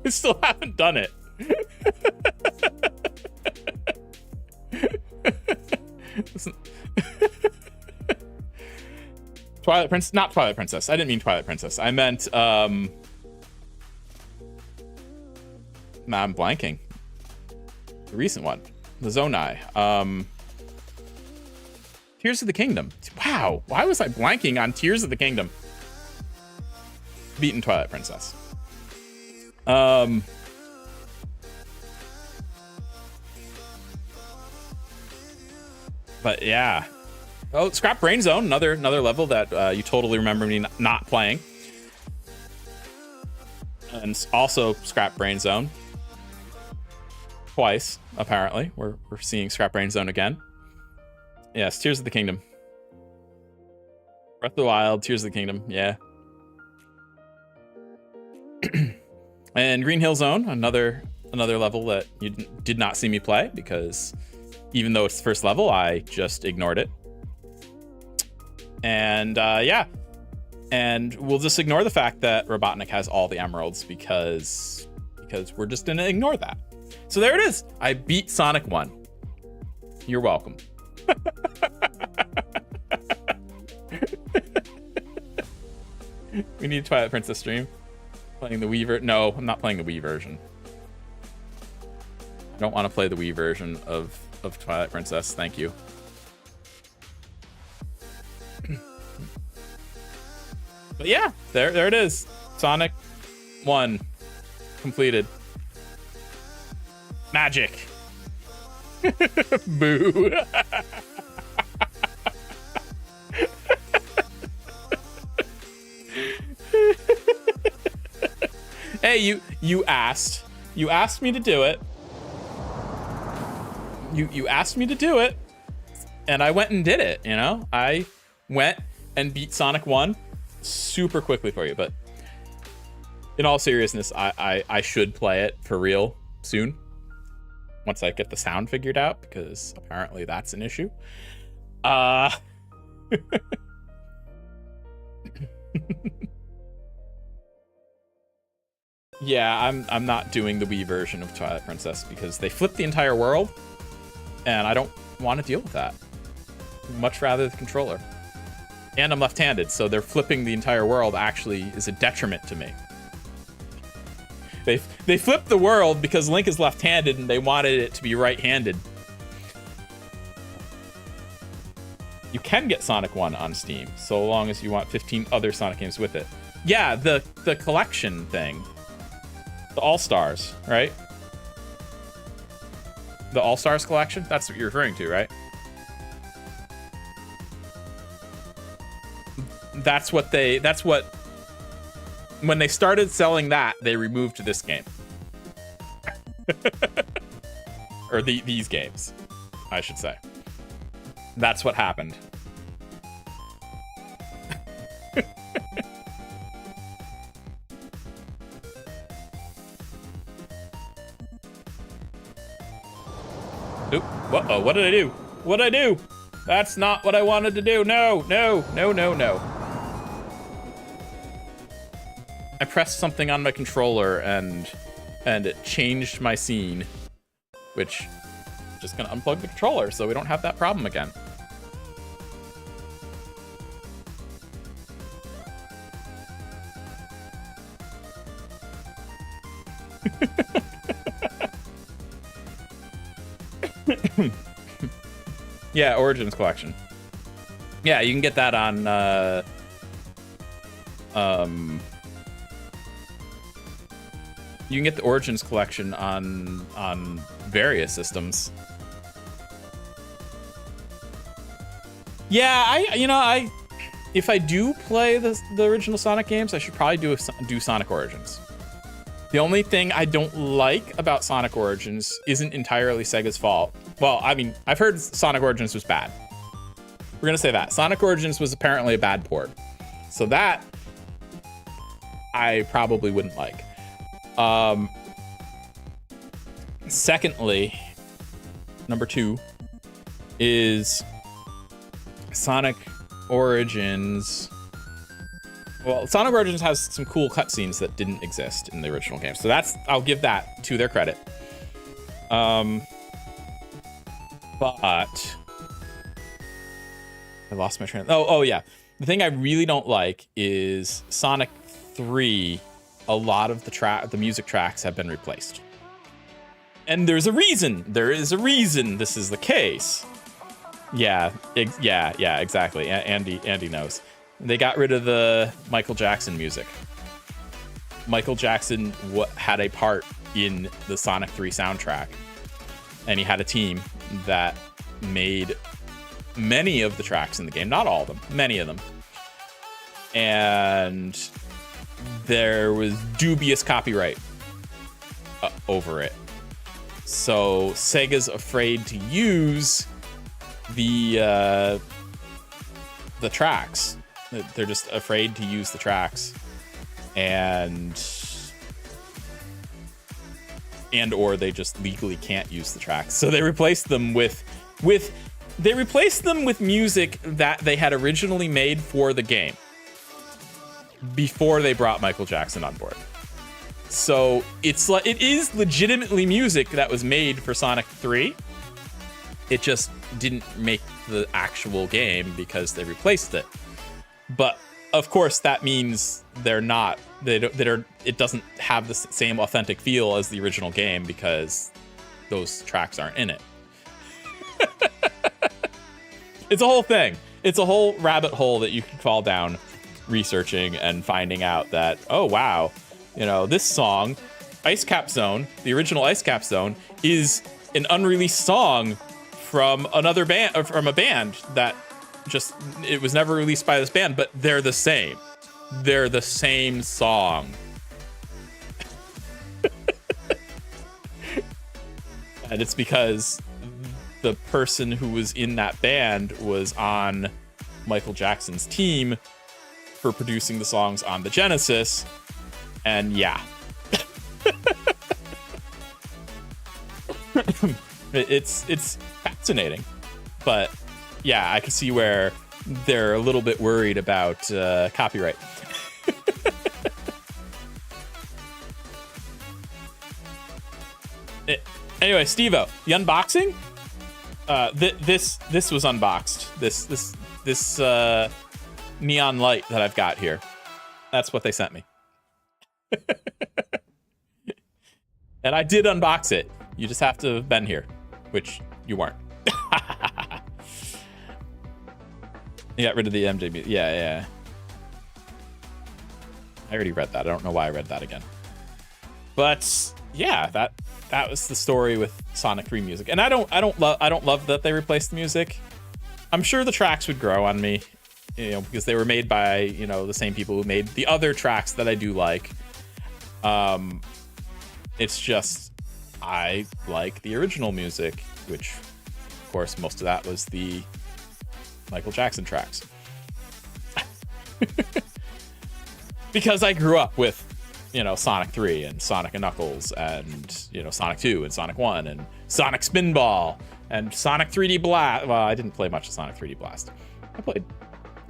I still haven't done it. Twilight Princess, not Twilight Princess. I didn't mean Twilight Princess. I meant, nah, I'm blanking. The recent one. the Zonai. Tears of the Kingdom. Wow, why was I blanking on Tears of the Kingdom? Beaten Twilight Princess. But yeah. Oh, Scrap Brain Zone, another level that you totally remember me not playing. And also Scrap Brain Zone. Twice, apparently. We're seeing Scrap Brain Zone again. Yes, Tears of the Kingdom. Breath of the Wild, Tears of the Kingdom, yeah. And Green Hill Zone, another level that you did not see me play, because even though it's the first level, I just ignored it. And yeah. And we'll just ignore the fact that Robotnik has all the emeralds because we're just gonna ignore that. So there it is. I beat Sonic 1. You're welcome. We need a Twilight Princess stream. Playing the Wii No, I'm not playing the Wii version. I don't want to play the Wii version of Twilight Princess. Thank you. But yeah, there it is. Sonic 1 completed. Magic. Boo. Hey, you asked me to do it. You asked me to do it, and I went and did it, you know? I went and beat Sonic 1 super quickly for you, but in all seriousness, I should play it for real soon. Once I get the sound figured out, because apparently that's an issue. Yeah, I'm not doing the Wii version of Twilight Princess because they flipped the entire world, and I don't want to deal with that. Much rather the controller. And I'm left-handed, so they're flipping the entire world actually is a detriment to me. They flipped the world because Link is left-handed and they wanted it to be right-handed. You can get Sonic 1 on Steam, so long as you want 15 other Sonic games with it. Yeah, the collection thing. The All-Stars, right? The All-Stars collection? That's what you're referring to, right? That's what when they started selling that, they removed this game. Or these games, I should say. That's what happened. Oop, uh-oh, what did I do? What did I do? That's not what I wanted to do. No, no, no, no, no. I pressed something on my controller and it changed my scene, which I'm just gonna unplug the controller so we don't have that problem again. Yeah, Origins Collection. Yeah, you can get that on you can get the Origins Collection on various systems. Yeah, if I do play the original Sonic games, I should probably do Sonic Origins. The only thing I don't like about Sonic Origins isn't entirely Sega's fault. Well, I mean, I've heard Sonic Origins was bad. We're gonna say that. Sonic Origins was apparently a bad port. So that, I probably wouldn't like. Secondly, number 2 is Sonic Origins. Well, Sonic Origins has some cool cutscenes that didn't exist in the original game. So I'll give that to their credit. But I lost my train. Oh yeah. The thing I really don't like is Sonic 3. A lot of the music tracks have been replaced. And there's a reason. There is a reason this is the case. Yeah, exactly. Andy knows. They got rid of the Michael Jackson music. Michael Jackson had a part in the Sonic 3 soundtrack, and he had a team that made many of the tracks in the game, not all of them, many of them. And there was dubious copyright over it. So Sega's afraid to use the tracks. They're just afraid to use the tracks, and or they just legally can't use the tracks. So they replaced them with music that they had originally made for the game before they brought Michael Jackson on board. So it is legitimately music that was made for Sonic 3. It just didn't make the actual game because they replaced it. But of course, that means it doesn't have the same authentic feel as the original game because those tracks aren't in it. It's a whole thing. It's a whole rabbit hole that you can fall down researching and finding out that, oh, wow, this song, Ice Cap Zone, the original Ice Cap Zone, is an unreleased song from another band, or from a band that it was never released by this band, but they're the same. They're the same song. And it's because the person who was in that band was on Michael Jackson's team for producing the songs on the Genesis. And yeah. It's fascinating. But yeah, I can see where they're a little bit worried about copyright. Anyway, Steve-O, the unboxing? This was unboxed. This neon light that I've got here. That's what they sent me. And I did unbox it. You just have to have been here, which you weren't. You got rid of the MJ music. Yeah. I already read that. I don't know why I read that again. But yeah, that was the story with Sonic 3 music. And I don't love that they replaced the music. I'm sure the tracks would grow on me, because they were made by, the same people who made the other tracks that I do like. It's just I like the original music, which of course most of that was the Michael Jackson tracks. Because I grew up with, Sonic 3 and Sonic and Knuckles and, Sonic 2 and Sonic 1 and Sonic Spinball and Sonic 3D Blast. Well, I didn't play much of Sonic 3D Blast.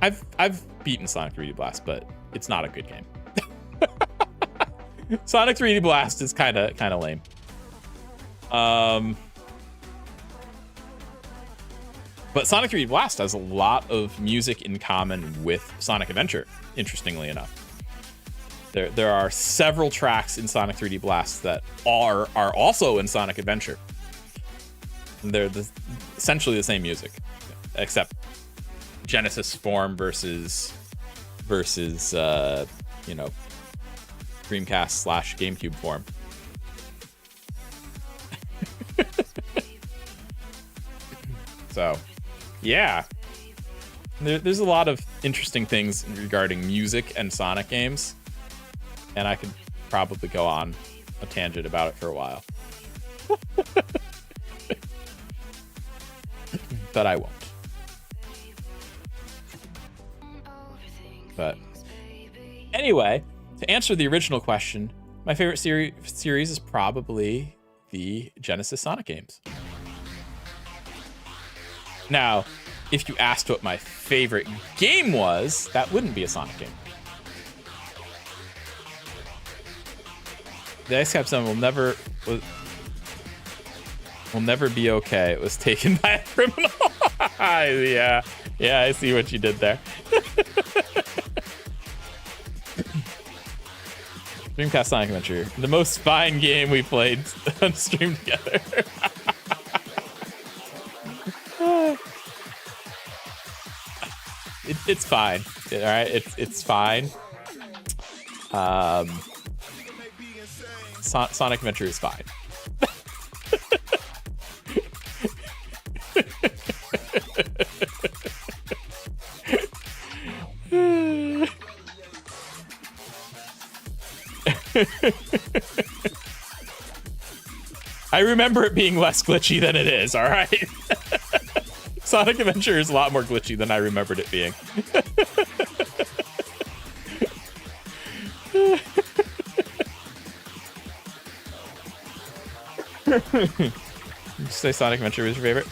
I've beaten Sonic 3D Blast, but it's not a good game. Sonic 3D Blast is kind of lame. But Sonic 3D Blast has a lot of music in common with Sonic Adventure, interestingly enough. There are several tracks in Sonic 3D Blast that are also in Sonic Adventure. And they're essentially the same music, except Genesis form versus Dreamcast / GameCube form. So, yeah. There's a lot of interesting things regarding music and Sonic games. And I could probably go on a tangent about it for a while. But I won't. But anyway, to answer the original question, my favorite series is probably the Genesis Sonic games. Now, if you asked what my favorite game was, that wouldn't be a Sonic game. The Ice Cap Zone will never be okay. It was taken by a criminal. Yeah, I see what you did there. Dreamcast Sonic Adventure, the most fine game we played on stream together. It's fine. All right, it's fine. Sonic Adventure is fine. I remember it being less glitchy than it is, all right? Sonic Adventure is a lot more glitchy than I remembered it being. You say Sonic Adventure was your favorite?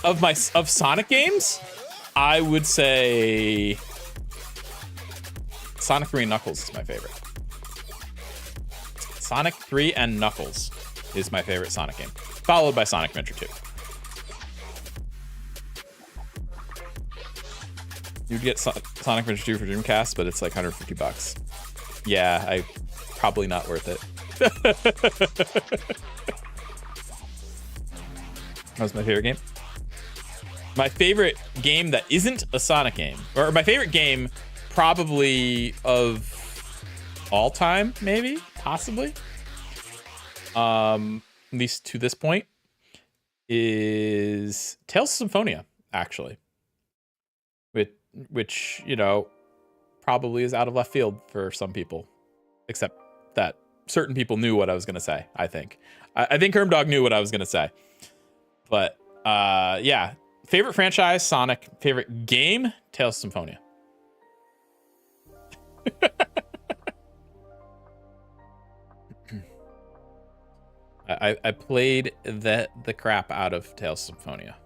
Of Sonic games, I would say Sonic 3 and Knuckles is my favorite. Sonic 3 and Knuckles is my favorite Sonic game, followed by Sonic Adventure 2. You'd get Sonic Adventure 2 for Dreamcast, but it's like $150. Yeah, probably not worth it. That was my favorite game. My favorite game that isn't a Sonic game, or my favorite game probably of all time, maybe, possibly, at least to this point, is Tales of Symphonia, actually. Which, you know, probably is out of left field for some people, except that certain people knew what I was going to say, I think. I think Hermdog knew what I was going to say. But, yeah. Favorite franchise, Sonic. Favorite game, Tales of Symphonia. I played the crap out of Tales of Symphonia.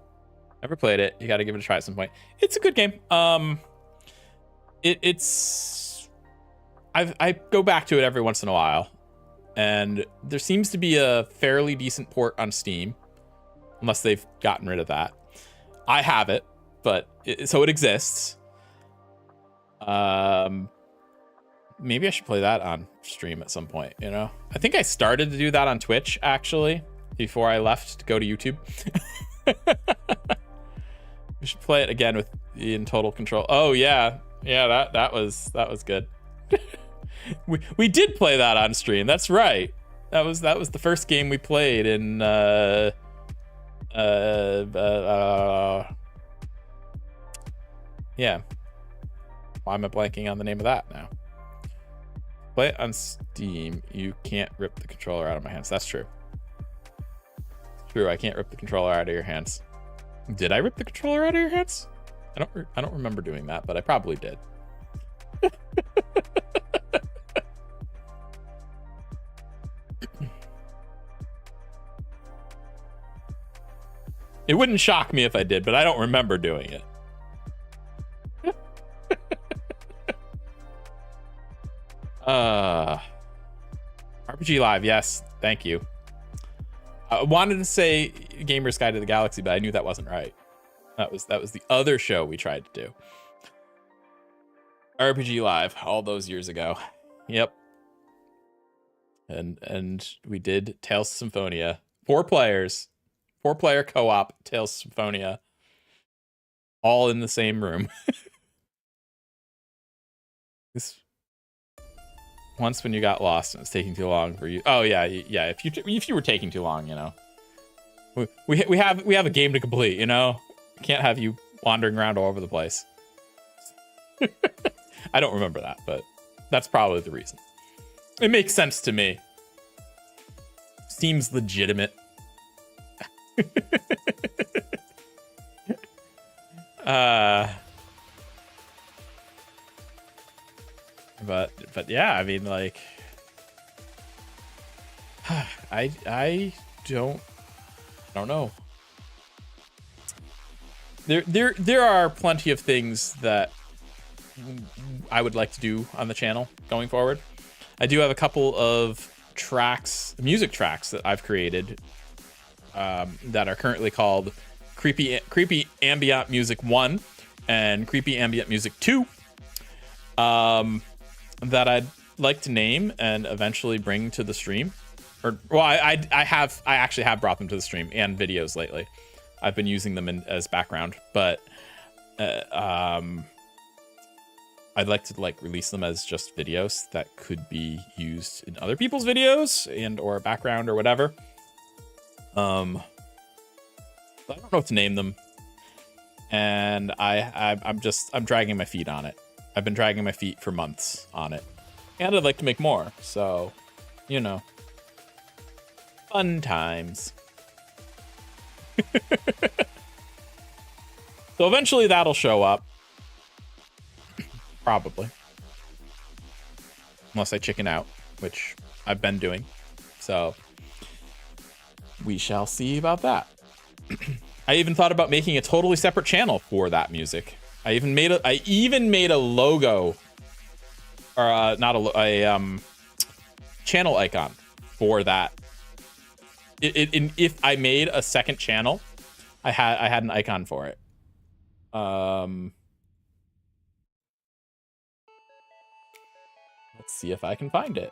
Never played it. You got to give it a try at some point. It's a good game. It's I go back to it every once in a while, and there seems to be a fairly decent port on Steam, unless they've gotten rid of that. I have it, but so it exists. Maybe I should play that on stream at some point, you know? I think I started to do that on Twitch, actually, before I left to go to YouTube. We should play it again with in Total Control. Oh yeah, that was good. we did play that on stream. That's right. That was the first game we played in why am I blanking on the name of that now? Play it on Steam. You can't rip the controller out of my hands. That's true. It's true. I can't rip the controller out of your hands. Did I rip the controller out of your hands? I don't remember doing that, but I probably did. It wouldn't shock me if I did, but I don't remember doing it. RPG Live, yes, thank you. I wanted to say Gamer's Guide to the Galaxy, but I knew that wasn't right. That was the other show we tried to do. RPG Live, all those years ago. Yep. And we did Tales of Symphonia. 4 players. 4-player co-op Tales of Symphonia. All in the same room. This once when you got lost and it was taking too long for you. Oh yeah. If you were taking too long, you know. We have a game to complete, you know. Can't have you wandering around all over the place. I don't remember that, but that's probably the reason. It makes sense to me. Seems legitimate. But yeah, I mean, like, I don't know. There are plenty of things that I would like to do on the channel going forward. I do have a couple of music tracks that I've created that are currently called Creepy Ambient Music 1 and Creepy Ambient Music 2 that I'd like to name and eventually bring to the stream Or well, I actually have brought them to the stream and videos lately. I've been using them as background, but I'd like to like release them as just videos that could be used in other people's videos and or background or whatever. I don't know what to name them, and I'm dragging my feet on it. I've been dragging my feet for months on it, and I'd like to make more. So, you know, fun times. So eventually that'll show up. Probably. Unless I chicken out, which I've been doing. So we shall see about that. I even thought about making a totally separate channel for that music. I even made a logo, or not a channel icon for that. If I made a second channel, I had an icon for it. Let's see if I can find it.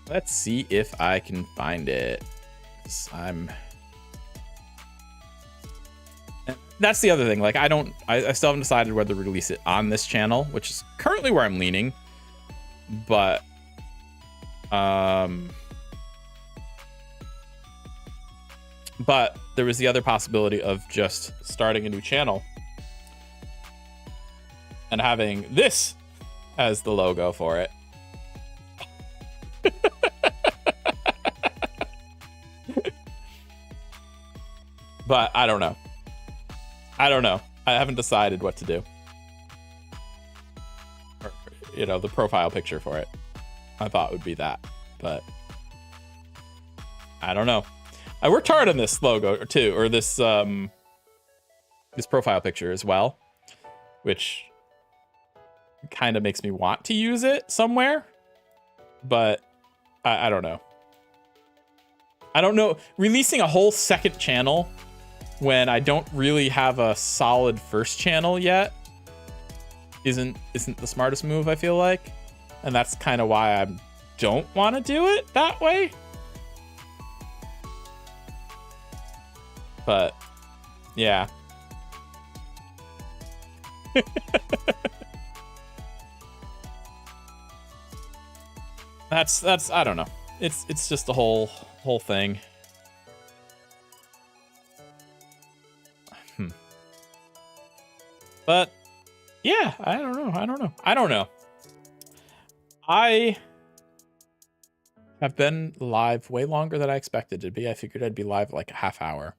Let's see if I can find it. That's the other thing. Like, I still haven't decided whether to release it on this channel, which is currently where I'm leaning. But there was the other possibility of just starting a new channel and having this as the logo for it. But I don't know. I haven't decided what to do. Or, you know, the profile picture for it, I thought would be that, but I don't know. I worked hard on this logo too, or this this profile picture as well, which kind of makes me want to use it somewhere, but I don't know. I don't know. Releasing a whole second channel when I don't really have a solid first channel yet isn't the smartest move, I feel like. And that's kind of why I don't want to do it that way. But yeah. That's I don't know. It's just the whole thing. But yeah, I don't know. I have been live way longer than I expected to be. I figured I'd be live like a half hour.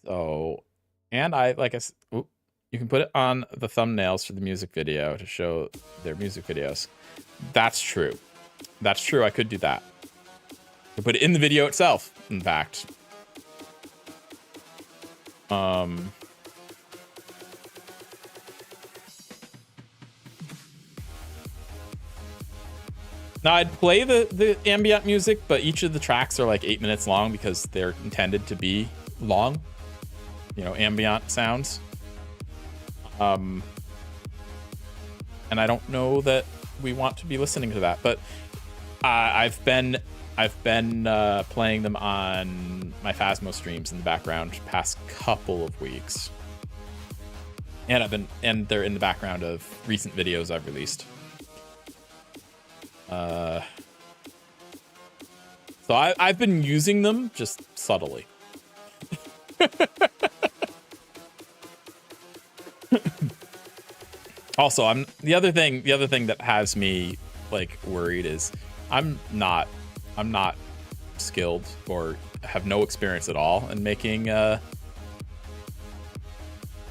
So, and you can put it on the thumbnails for the music video to show their music videos. That's true. I could do that. I could put it in the video itself, in fact. Now, I'd play the ambient music, but each of the tracks are like 8 minutes long because they're intended to be long. You know, ambient sounds. And I don't know that we want to be listening to that, but I've been playing them on my Phasmo streams in the background past couple of weeks. And they're in the background of recent videos I've released. So I've been using them just subtly. Also, the other thing that has me like worried is I'm not skilled or have no experience at all in making Hi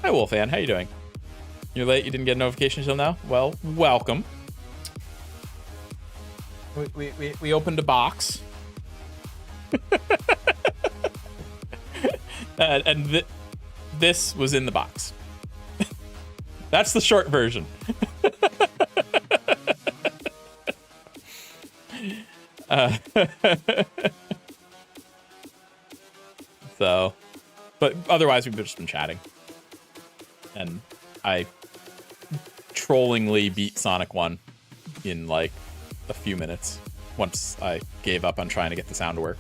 Wolfan, how you doing? You're late, you didn't get a notification until now? Well, welcome. We opened a box. and this was in the box. That's the short version. So, but otherwise we've just been chatting. And I trollingly beat Sonic 1 in like a few minutes once I gave up on trying to get the sound to work.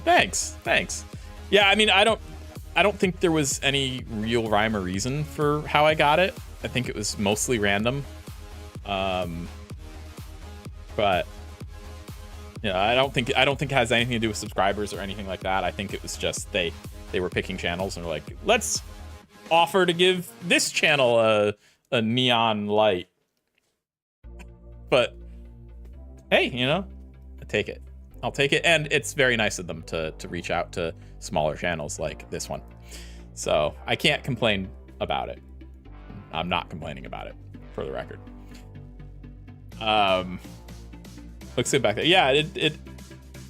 Thanks. Yeah, I mean, I don't think there was any real rhyme or reason for how I got it. I think it was mostly random. But yeah, I don't think it has anything to do with subscribers or anything like that. I think it was just they were picking channels and were like, let's offer to give this channel a neon light. But hey, you know, I'll take it. And it's very nice of them to reach out to smaller channels like this one. So I can't complain about it. I'm not complaining about it, for the record. Let's get back there. Yeah,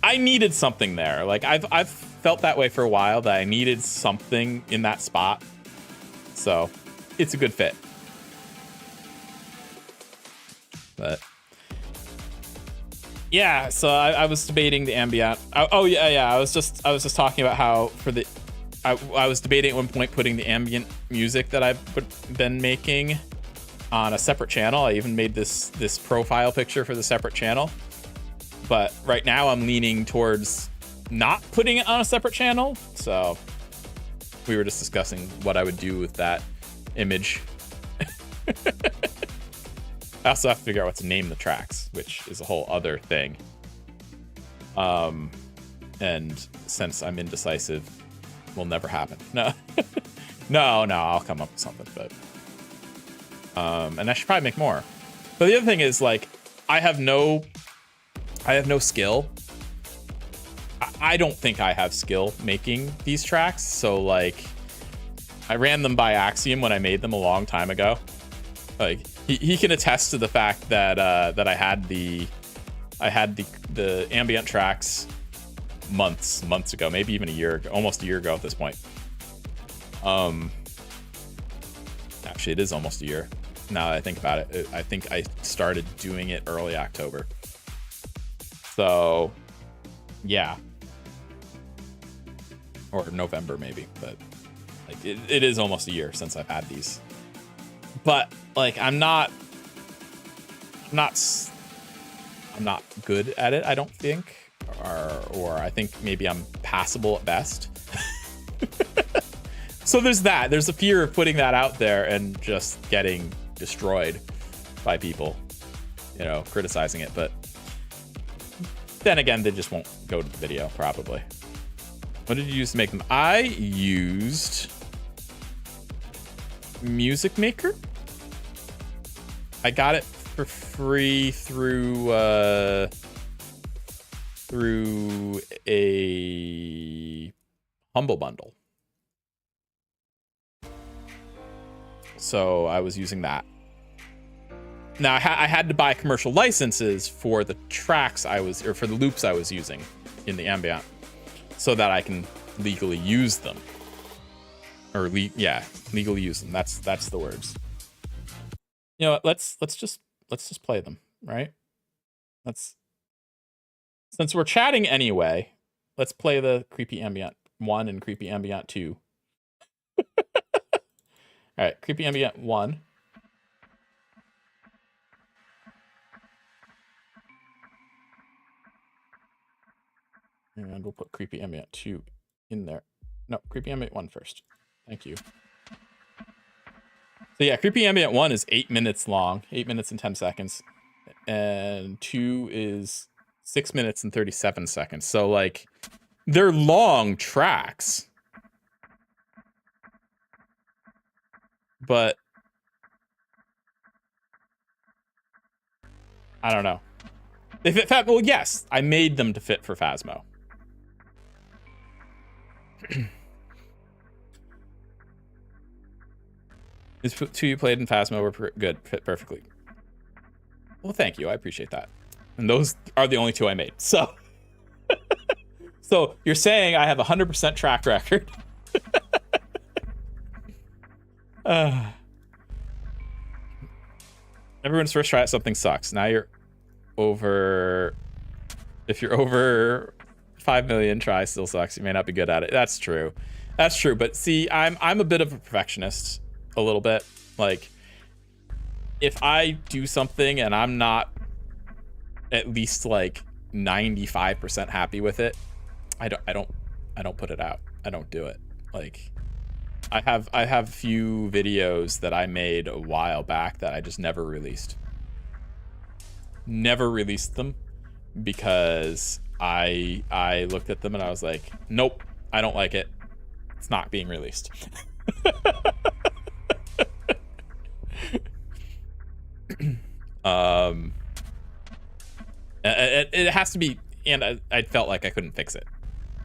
I needed something there. Like I've felt that way for a while, that I needed something in that spot. So it's a good fit. But yeah, so I was debating the ambient. Oh yeah. I was just talking about how I was debating at one point putting the ambient music that I've been making on a separate channel. I even made this profile picture for the separate channel. But right now I'm leaning towards not putting it on a separate channel. So we were just discussing what I would do with that image. I also have to figure out what to name the tracks, which is a whole other thing. And since I'm indecisive, will never happen. No, no, I'll come up with something, but, and I should probably make more. But the other thing is, like, I have no skill. I don't think I have skill making these tracks. So like, I ran them by Axiom when I made them a long time ago. Like he can attest to the fact that that I had the ambient tracks months ago, maybe even a year ago, almost a year ago at this point. Actually, it is almost a year now that I think about it. I think I started doing it early October. So, yeah. Or November, maybe. But like, it is almost a year since I've had these. But like, I'm not good at it, I don't think. Or I think maybe I'm passable at best. So there's that. There's a fear of putting that out there and just getting destroyed by people, you know, criticizing it. But then again, they just won't go to the video, probably. What did you use to make them? I used Music Maker. I got it for free through a Humble Bundle. So I was using that. Now I had to buy commercial licenses for the tracks for the loops I was using in the ambient, so that I can legally use them. Or legally use them. That's the words. You know what? Let's just play them, right? Since we're chatting anyway, let's play the Creepy Ambient 1 and Creepy Ambient 2. All right, Creepy Ambient 1. And we'll put Creepy Ambient 2 in there. No, Creepy Ambient 1 first. Thank you. So yeah, Creepy Ambient 1 is 8 minutes long, 8 minutes and 10 seconds. And 2 is 6 minutes and 37 seconds. So like, they're long tracks. But I don't know. They fit well, yes, I made them to fit for Phasmo. These two you played in Phasmo were good, fit perfectly. Well, thank you, I appreciate that. And those are the only two I made, so. So you're saying I have 100% track record. Everyone's first try at something sucks. Now you're over If you're over 5 million, try still sucks. You may not be good at it. That's true. That's true. But see, I'm a bit of a perfectionist, a little bit. Like, if I do something and I'm not at least like 95% happy with it, I don't put it out. I don't do it. Like, I have a few videos that I made a while back that I just never released. Never released them because I looked at them and I was like, nope, I don't like it. It's not being released. It has to be, and I felt like I couldn't fix it.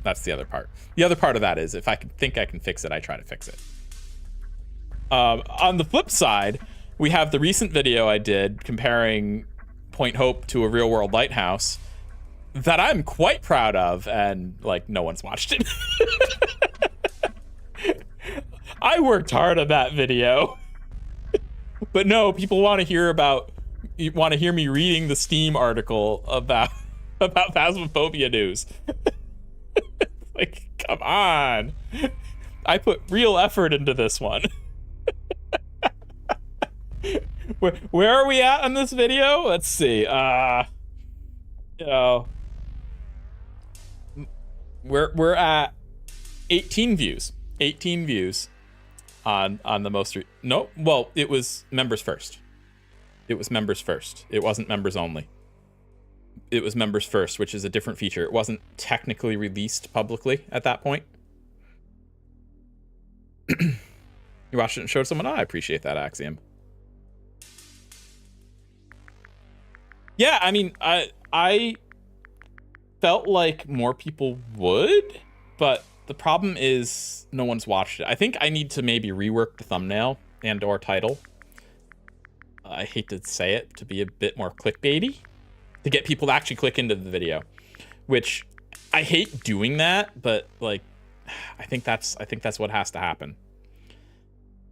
That's the other part. The other part of that is if I think I can fix it, I try to fix it. On the flip side, we have the recent video I did comparing Point Hope to a real world lighthouse that I'm quite proud of, and like no one's watched it. I worked hard on that video. But no, people want to hear me reading the Steam article about Phasmophobia news. Like, come on. I put real effort into this one. Where are we at on this video? Let's see. You know, we're at 18 views. 18 views on the most no, well, it was members first. It was members first. It wasn't members only. It was members first, which is a different feature. It wasn't technically released publicly at that point. You watched it and showed someone. Oh, I appreciate that, Axiom. Yeah, I mean, I felt like more people would, but the problem is no one's watched it. I think I need to maybe rework the thumbnail and or title. I hate to say it, to be a bit more clickbaity, to get people to actually click into the video, which I hate doing that, but like, I think that's what has to happen.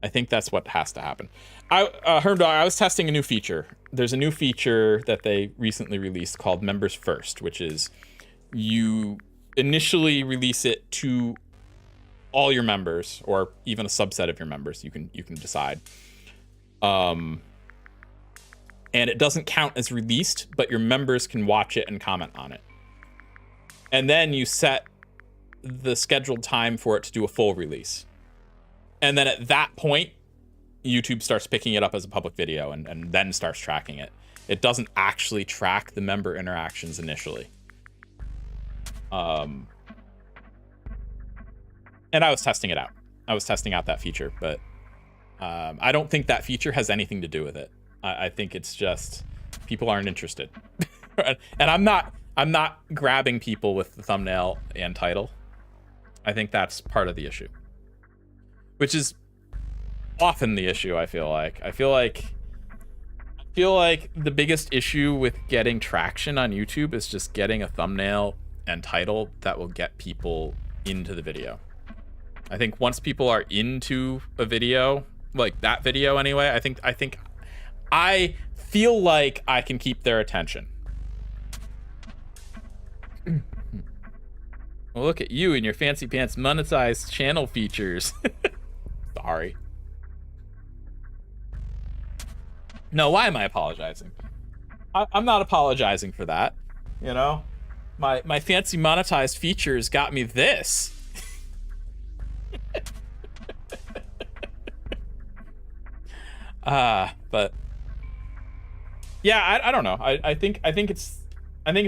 I think that's what has to happen. Hermdog, I was testing a new feature. There's a new feature that they recently released called Members First, which is you initially release it to all your members, or even a subset of your members. You can decide. And it doesn't count as released, but your members can watch it and comment on it. And then you set the scheduled time for it to do a full release. And then at that point, YouTube starts picking it up as a public video and then starts tracking it. It doesn't actually track the member interactions initially. And I was testing it out. I was testing out that feature, but I don't think that feature has anything to do with it. I think it's just people aren't interested. And I'm not grabbing people with the thumbnail and title. I think that's part of the issue, which is often the issue. I feel like the biggest issue with getting traction on YouTube is just getting a thumbnail and title that will get people into the video. I think once people are into a video, like that video anyway, I feel like I can keep their attention. Well, look at you and your fancy pants monetized channel features. Sorry. No, why am I apologizing? I'm not apologizing for that. You know, my fancy monetized features got me this. But yeah, I don't know. I think it's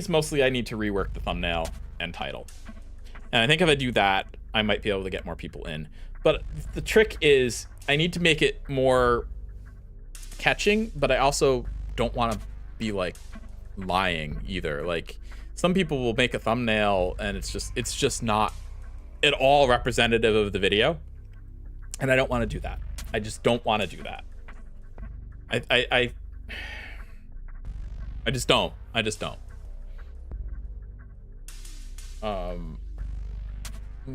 mostly I need to rework the thumbnail and title. And I think if I do that, I might be able to get more people in. But the trick is I need to make it more catching, but I also don't want to be like lying either. Like some people will make a thumbnail and it's just not at all representative of the video. And I don't want to do that. I just don't want to do that. I just don't.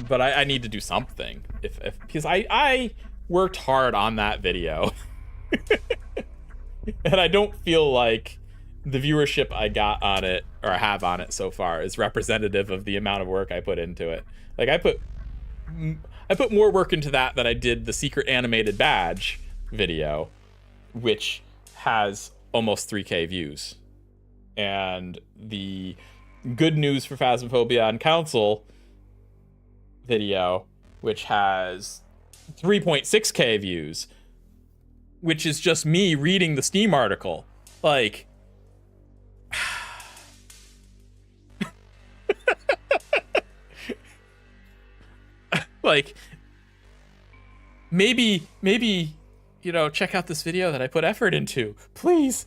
But I need to do something because I worked hard on that video. And I don't feel like the viewership I got on it, or I have on it so far, is representative of the amount of work I put into it. Like, I put more work into that than I did the secret animated badge video, which has almost 3K views. And the good news for Phasmophobia on Council video, which has 3.6K views, which is just me reading the Steam article. Like, like, maybe, you know, check out this video that I put effort into. Please.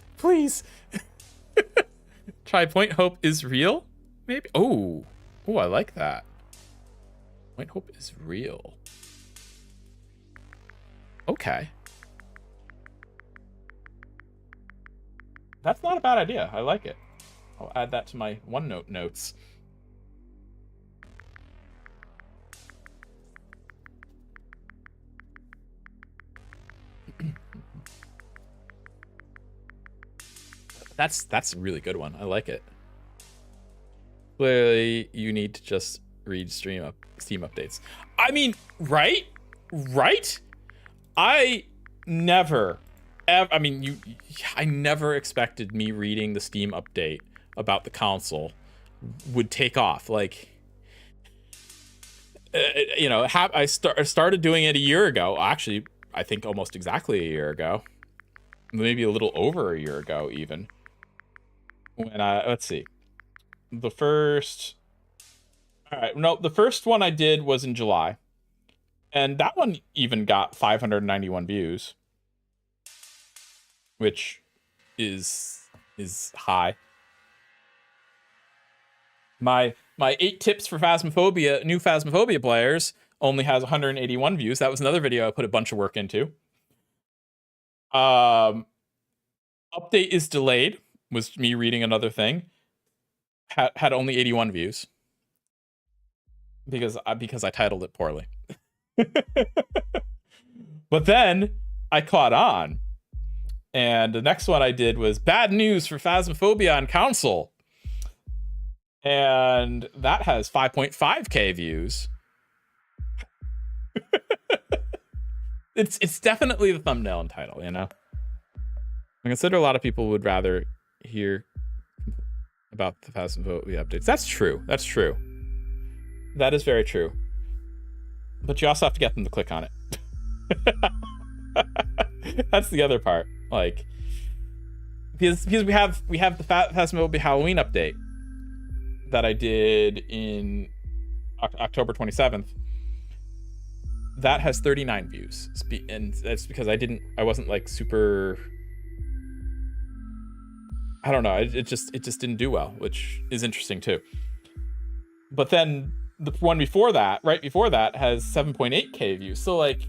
Try Point Hope is real? Maybe. Oh, I like that. Point Hope is real. Okay. That's not a bad idea. I like it. I'll add that to my OneNote notes. That's a really good one. I like it. Clearly, you need to just read Steam updates. I mean, right? I never expected me reading the Steam update about the console would take off. Like, you know, I started doing it a year ago. Actually, I think almost exactly a year ago. Maybe a little over a year ago, even. When let's see. The first one I did was in July. And that one even got 591 views. Which is high. My 8 tips for Phasmophobia, new Phasmophobia players, only has 181 views. That was another video I put a bunch of work into. Update is delayed, was me reading another thing. Had only 81 views. Because I titled it poorly. But then I caught on. And the next one I did was bad news for Phasmophobia on Council. And that has 5.5K views. It's definitely the thumbnail and title, you know? I consider a lot of people would rather hear about the Phasmophobia updates. That's true. That is very true. But you also have to get them to click on it. That's the other part. Like, because we have the Phasmophobia Halloween update that I did in October 27th. That has 39 views, and that's because I wasn't like super. I don't know. It just didn't do well, which is interesting too. But then the one before that, right before that, has 7.8K views. So like,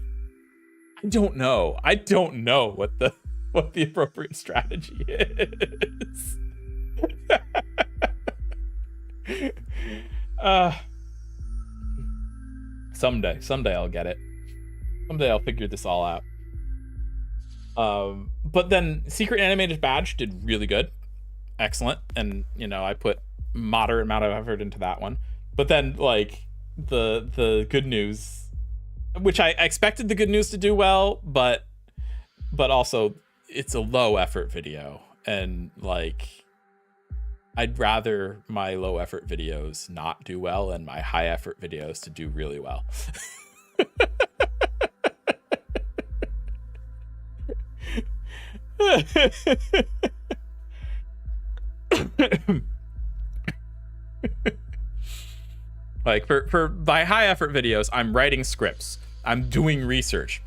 I don't know what the appropriate strategy is. Someday I'll get it. Someday I'll figure this all out. But then Secret Animated Badge did really good. Excellent. And, you know, I put moderate amount of effort into that one. But then, like, the good news, which I expected the good news to do well, but also it's a low effort video. And, like, I'd rather my low effort videos not do well and my high effort videos to do really well. Like for my high effort videos, I'm writing scripts, I'm doing research,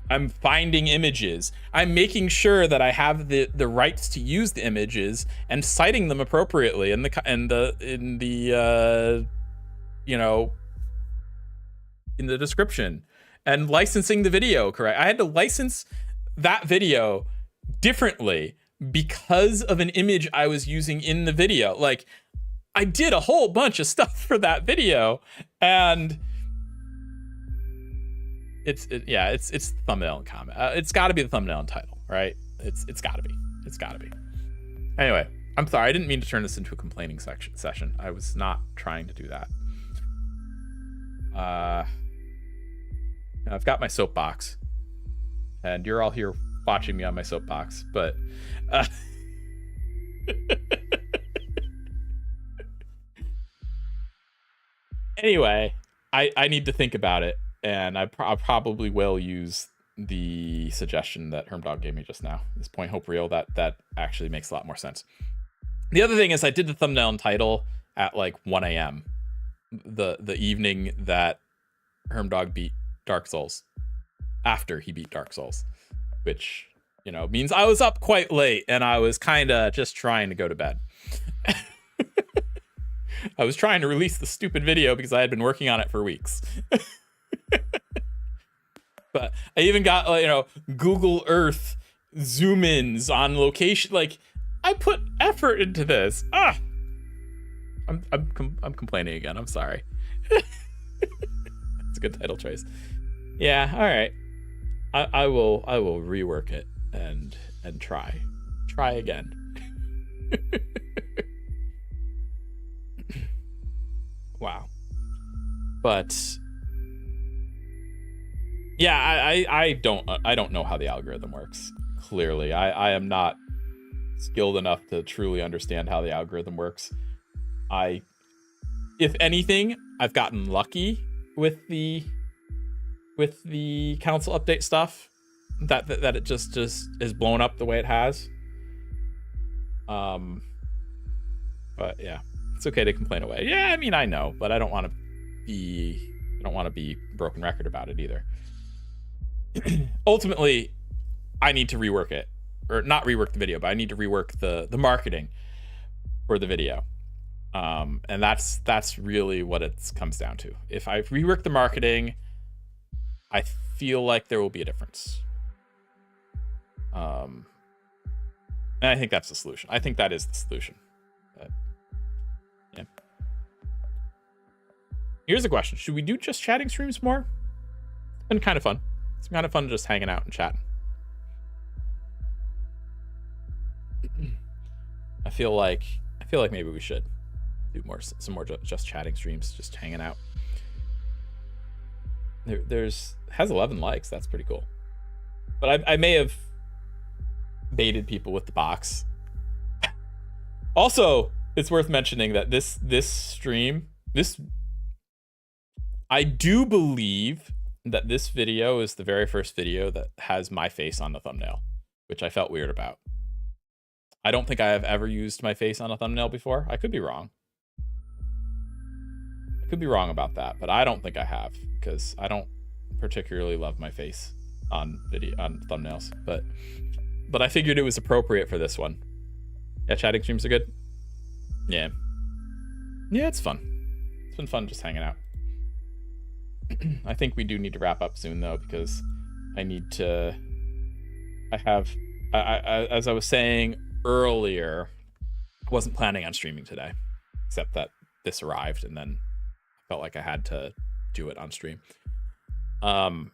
I'm finding images, I'm making sure that I have the rights to use the images and citing them appropriately in the you know, in the description, and licensing the video correct. I had to license that video differently because of an image I was using in the video. Like, I did a whole bunch of stuff for that video, and it's thumbnail and comment. It's got to be the thumbnail and title, right? It's got to be. Anyway, I'm sorry. I didn't mean to turn this into a complaining session. I was not trying to do that. I've got my soapbox, and you're all here watching me on my soapbox, but anyway, I need to think about it, and I probably will use the suggestion that Hermdog gave me just now, this Point Hope reel. That actually makes a lot more sense. The other thing is I did the thumbnail and title at like 1 a.m. the evening that Hermdog beat Dark Souls, after he beat Dark Souls, which, you know, means I was up quite late and I was kind of just trying to go to bed. I was trying to release the stupid video because I had been working on it for weeks. But I even got, you know, Google Earth zoom ins on location. Like, I put effort into this. I'm complaining again. I'm sorry. It's a good title choice. Yeah, all right. I will rework it and try again. Wow. But yeah, I don't know how the algorithm works. Clearly, I am not skilled enough to truly understand how the algorithm works. If anything, I've gotten lucky with the council update stuff, that it just is blown up the way it has. But yeah, it's okay to complain away. Yeah, I mean, I know, but I don't want to be broken record about it either. Ultimately, I need to rework it, or not rework the video, but I need to rework the marketing for the video. And that's really what it comes down to. If I rework the marketing, I feel like there will be a difference. And I think that's the solution. I think that is the solution. But, yeah. Here's a question. Should we do just chatting streams more? It's been kind of fun. It's kind of fun just hanging out and chatting. I feel like maybe we should do some more just chatting streams, just hanging out. Has 11 likes. That's pretty cool. But I may have baited people with the box. Also, it's worth mentioning that this stream, I do believe that this video is the very first video that has my face on the thumbnail, which I felt weird about. I don't think I have ever used my face on a thumbnail before. I could be wrong. I could be wrong about that, but I don't think I have, because I don't particularly love my face on thumbnails. But I figured it was appropriate for this one. Yeah, chatting streams are good. Yeah, it's fun. It's been fun just hanging out. I think we do need to wrap up soon though, because as I was saying earlier, I wasn't planning on streaming today, except that this arrived and then I felt like I had to do it on stream. But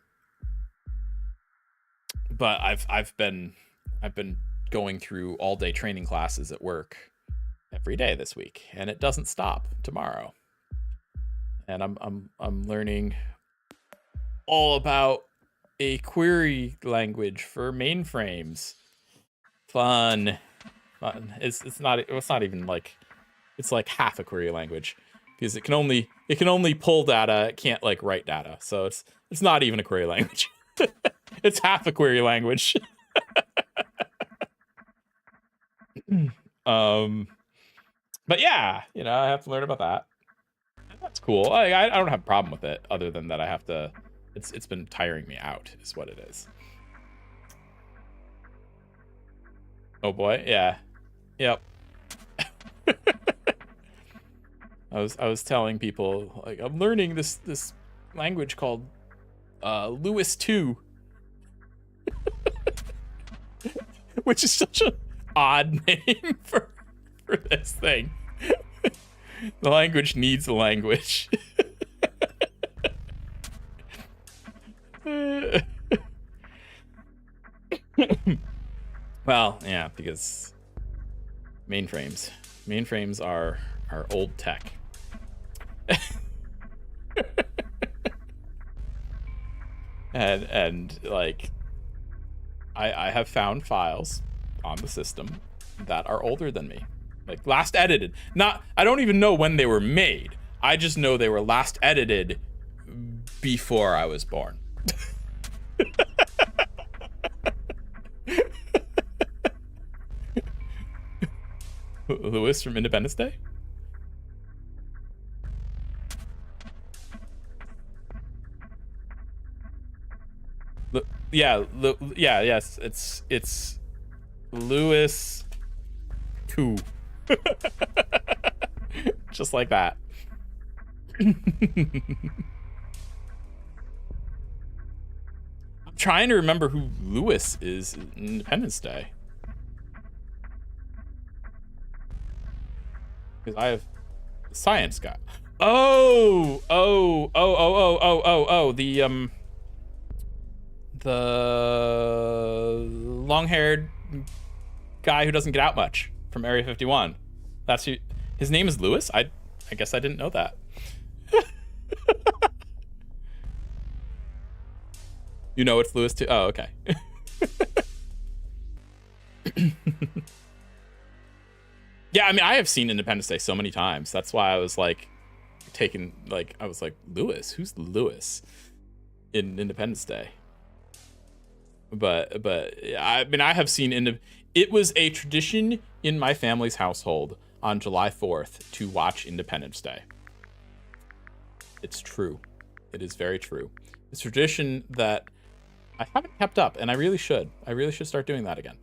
I've been going through all day training classes at work every day this week, and it doesn't stop tomorrow. And I'm learning all about a query language for mainframes. Fun. It's not even like, it's like half a query language, because it can only pull data, it can't like write data. So it's not even a query language. It's half a query language. But yeah, you know, I have to learn about that. That's cool. I don't have a problem with it, other than that I have to, it's been tiring me out, is what it is. Oh boy, yeah. Yep. I was telling people, like, I'm learning this language called Lewis 2. Which is such an odd name for this thing. The language needs a language. Well, yeah, because Mainframes. Mainframes are old tech. and like I have found files on the system that are older than me. Like last edited. I don't even know when they were made. I just know they were last edited before I was born. Louis from Independence Day? Yes, it's Louis 2. Just like that. I'm trying to remember who Louis is in Independence Day. Because I have the science guy. Oh, the long-haired guy who doesn't get out much from Area 51. That's who. His name is Louis? I guess I didn't know that. You know it's Louis too? Oh, okay. Yeah, I mean, I have seen Independence Day so many times. That's why I was like, I was like, Louis? Who's Louis in Independence Day? But I mean, I have seen it was a tradition in my family's household on July 4th to watch Independence Day. It's true. It is very true. It's a tradition that I haven't kept up, and I really should. I really should start doing that again.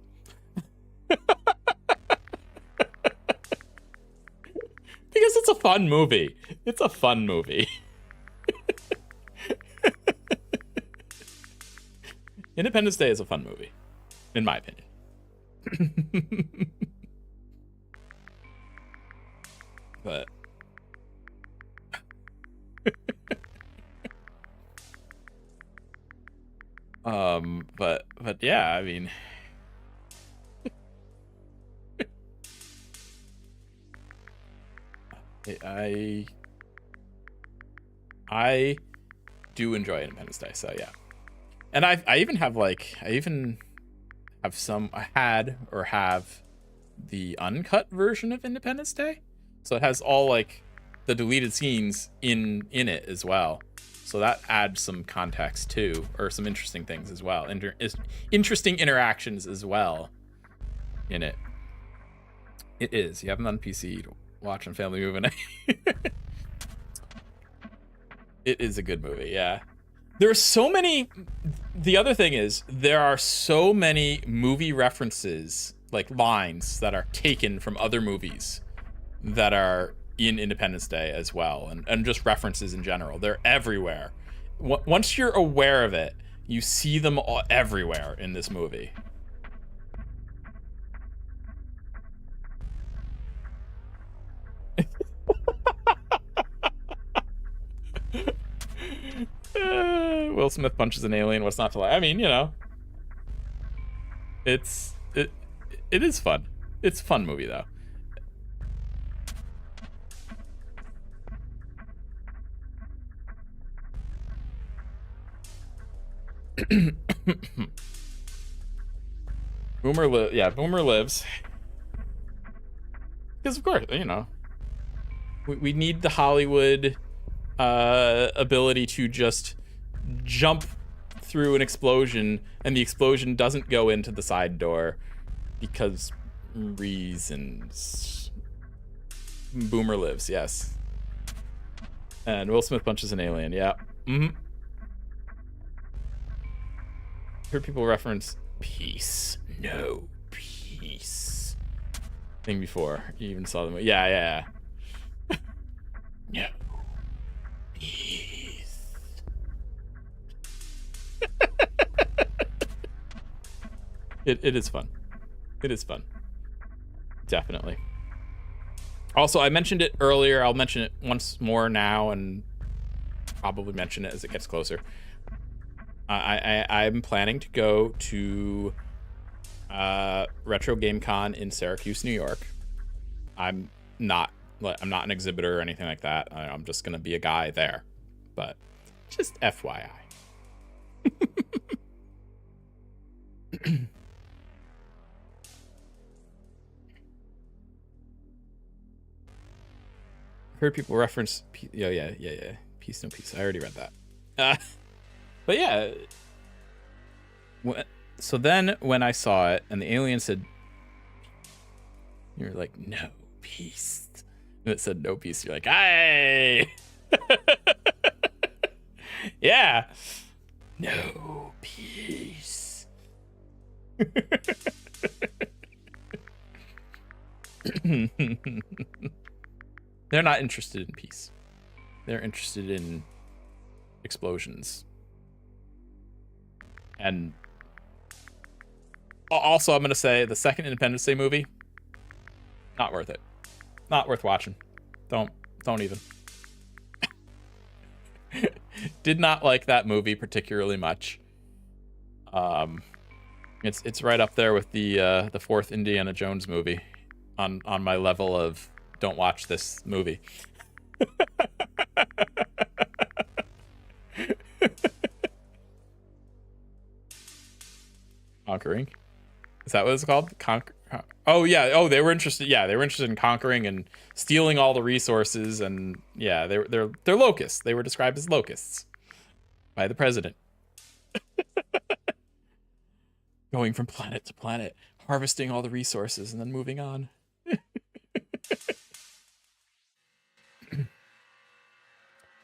Because it's a fun movie. It's a fun movie. Independence Day is a fun movie, in my opinion. But but yeah, I mean, I do enjoy Independence Day, so yeah. And I even have have the uncut version of Independence Day, so it has all like the deleted scenes in it as well. So that adds some context too, or some interesting things as well. Interesting interactions as well in it. It is. You have them on PC to watch on Family Movie Night. It is a good movie, yeah. There are so many. The other thing is, there are so many movie references, like lines that are taken from other movies that are in Independence Day as well, and just references in general. They're everywhere. Once you're aware of it, you see them all everywhere in this movie. Will Smith punches an alien. What's not to like? I mean, you know, it is fun. It's a fun movie though. Boomer lives. Because of course, you know, we need the Hollywood ability to just jump through an explosion, and the explosion doesn't go into the side door because reasons. Boomer lives, yes. And Will Smith punches an alien, yeah. Heard people reference peace. No peace. Thing before you even saw the movie. Yeah. No peace. It is fun. It is fun. Definitely. Also, I mentioned it earlier. I'll mention it once more now, and probably mention it as it gets closer. I'm planning to go to Retro Game Con in Syracuse, New York, I'm not an exhibitor or anything like that. I'm just gonna be a guy there, but just FYI. Heard people reference yeah, Peace No Peace. I already read that. But yeah, so then when I saw it and the alien said, you're like, no peace, and it said no peace, you're like, hey. Yeah, no peace. They're not interested in peace. They're interested in explosions. And also, I'm going to say the second Independence Day movie, not worth it. Not worth watching. Don't even. Did not like that movie particularly much. It's right up there with the fourth Indiana Jones movie on my level of don't watch this movie. Conquering, is that what it's called? Oh yeah. Oh, they were interested. Yeah, they were interested in conquering and stealing all the resources, and yeah, they're locusts. They were described as locusts by the president. Going from planet to planet, harvesting all the resources, and then moving on.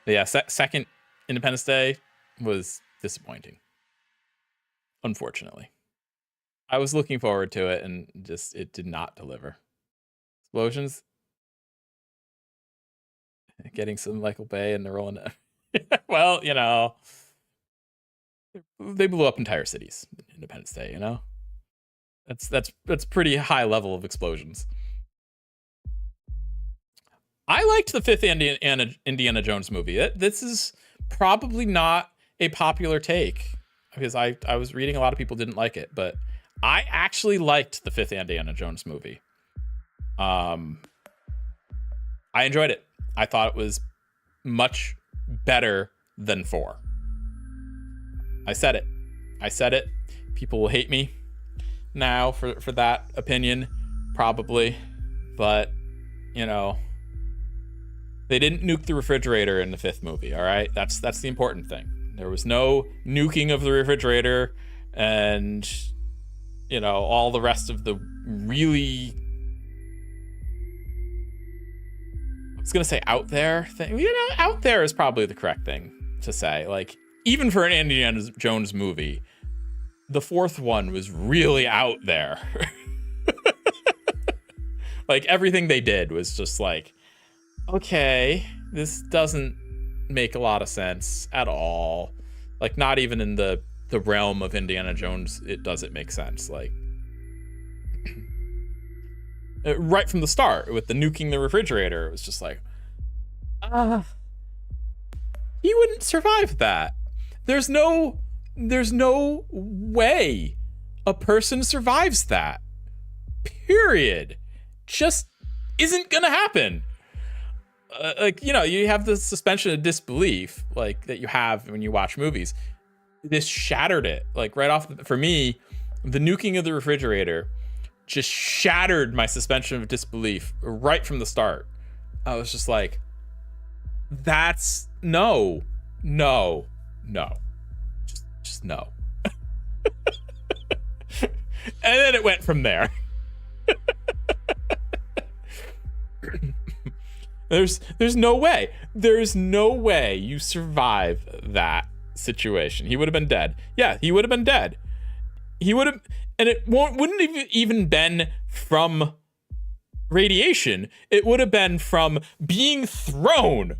Yeah, second Independence Day was disappointing. Unfortunately. I was looking forward to it, and just it did not deliver. Explosions. Getting some Michael Bay and they're rolling. Well, you know, they blew up entire cities. Independence Day, you know, that's pretty high level of explosions. I liked the fifth Indiana Jones movie. This is probably not a popular take because I was reading a lot of people didn't like it, but I actually liked the fifth Indiana Jones movie. I enjoyed it. I thought it was much better than 4. I said it. People will hate me now for that opinion, probably, but you know, they didn't nuke the refrigerator in the 5th movie. All right, that's the important thing. There was no nuking of the refrigerator, and you know, all the rest of the really, I was gonna say out there thing. You know, out there is probably the correct thing to say. Like, even for an Indiana Jones movie, the 4th one was really out there. Like, everything they did was just like, okay, this doesn't make a lot of sense at all. Like, not even in the realm of Indiana Jones, it doesn't make sense. Like, right from the start with the nuking the refrigerator, it was just like, he wouldn't survive that. There's no way a person survives that. Period. Just isn't gonna happen. Like, you know, you have the suspension of disbelief, like, that you have when you watch movies. This shattered it. Like, right off, for me, the nuking of the refrigerator just shattered my suspension of disbelief right from the start. I was just like, that's no. Just no. And then it went from there. There's no way. There's no way you survive that situation. He would have been dead. Yeah, he would have been dead. He would have, and it wouldn't have even been from radiation. It would have been from being thrown.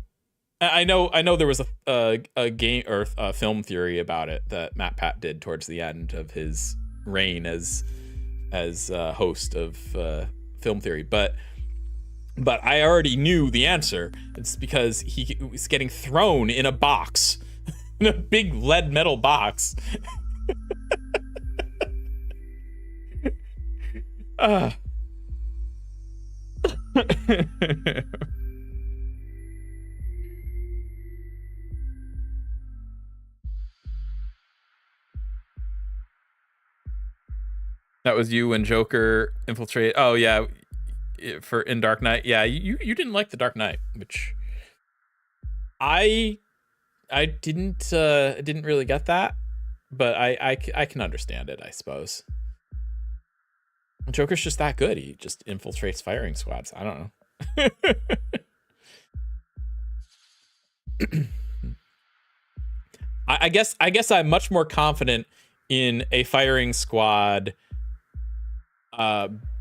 I know there was a game or a film theory about it that Matt Pat did towards the end of his reign as host of film theory, but I already knew the answer. It's because he was getting thrown in a box, in a big lead metal box. That was you when Joker infiltrated. Oh yeah, for in Dark Knight. Yeah, you didn't like the Dark Knight, which I didn't really get that, but I can understand it, I suppose. Joker's just that good. He just infiltrates firing squads. I don't know. I guess I'm much more confident in a firing squad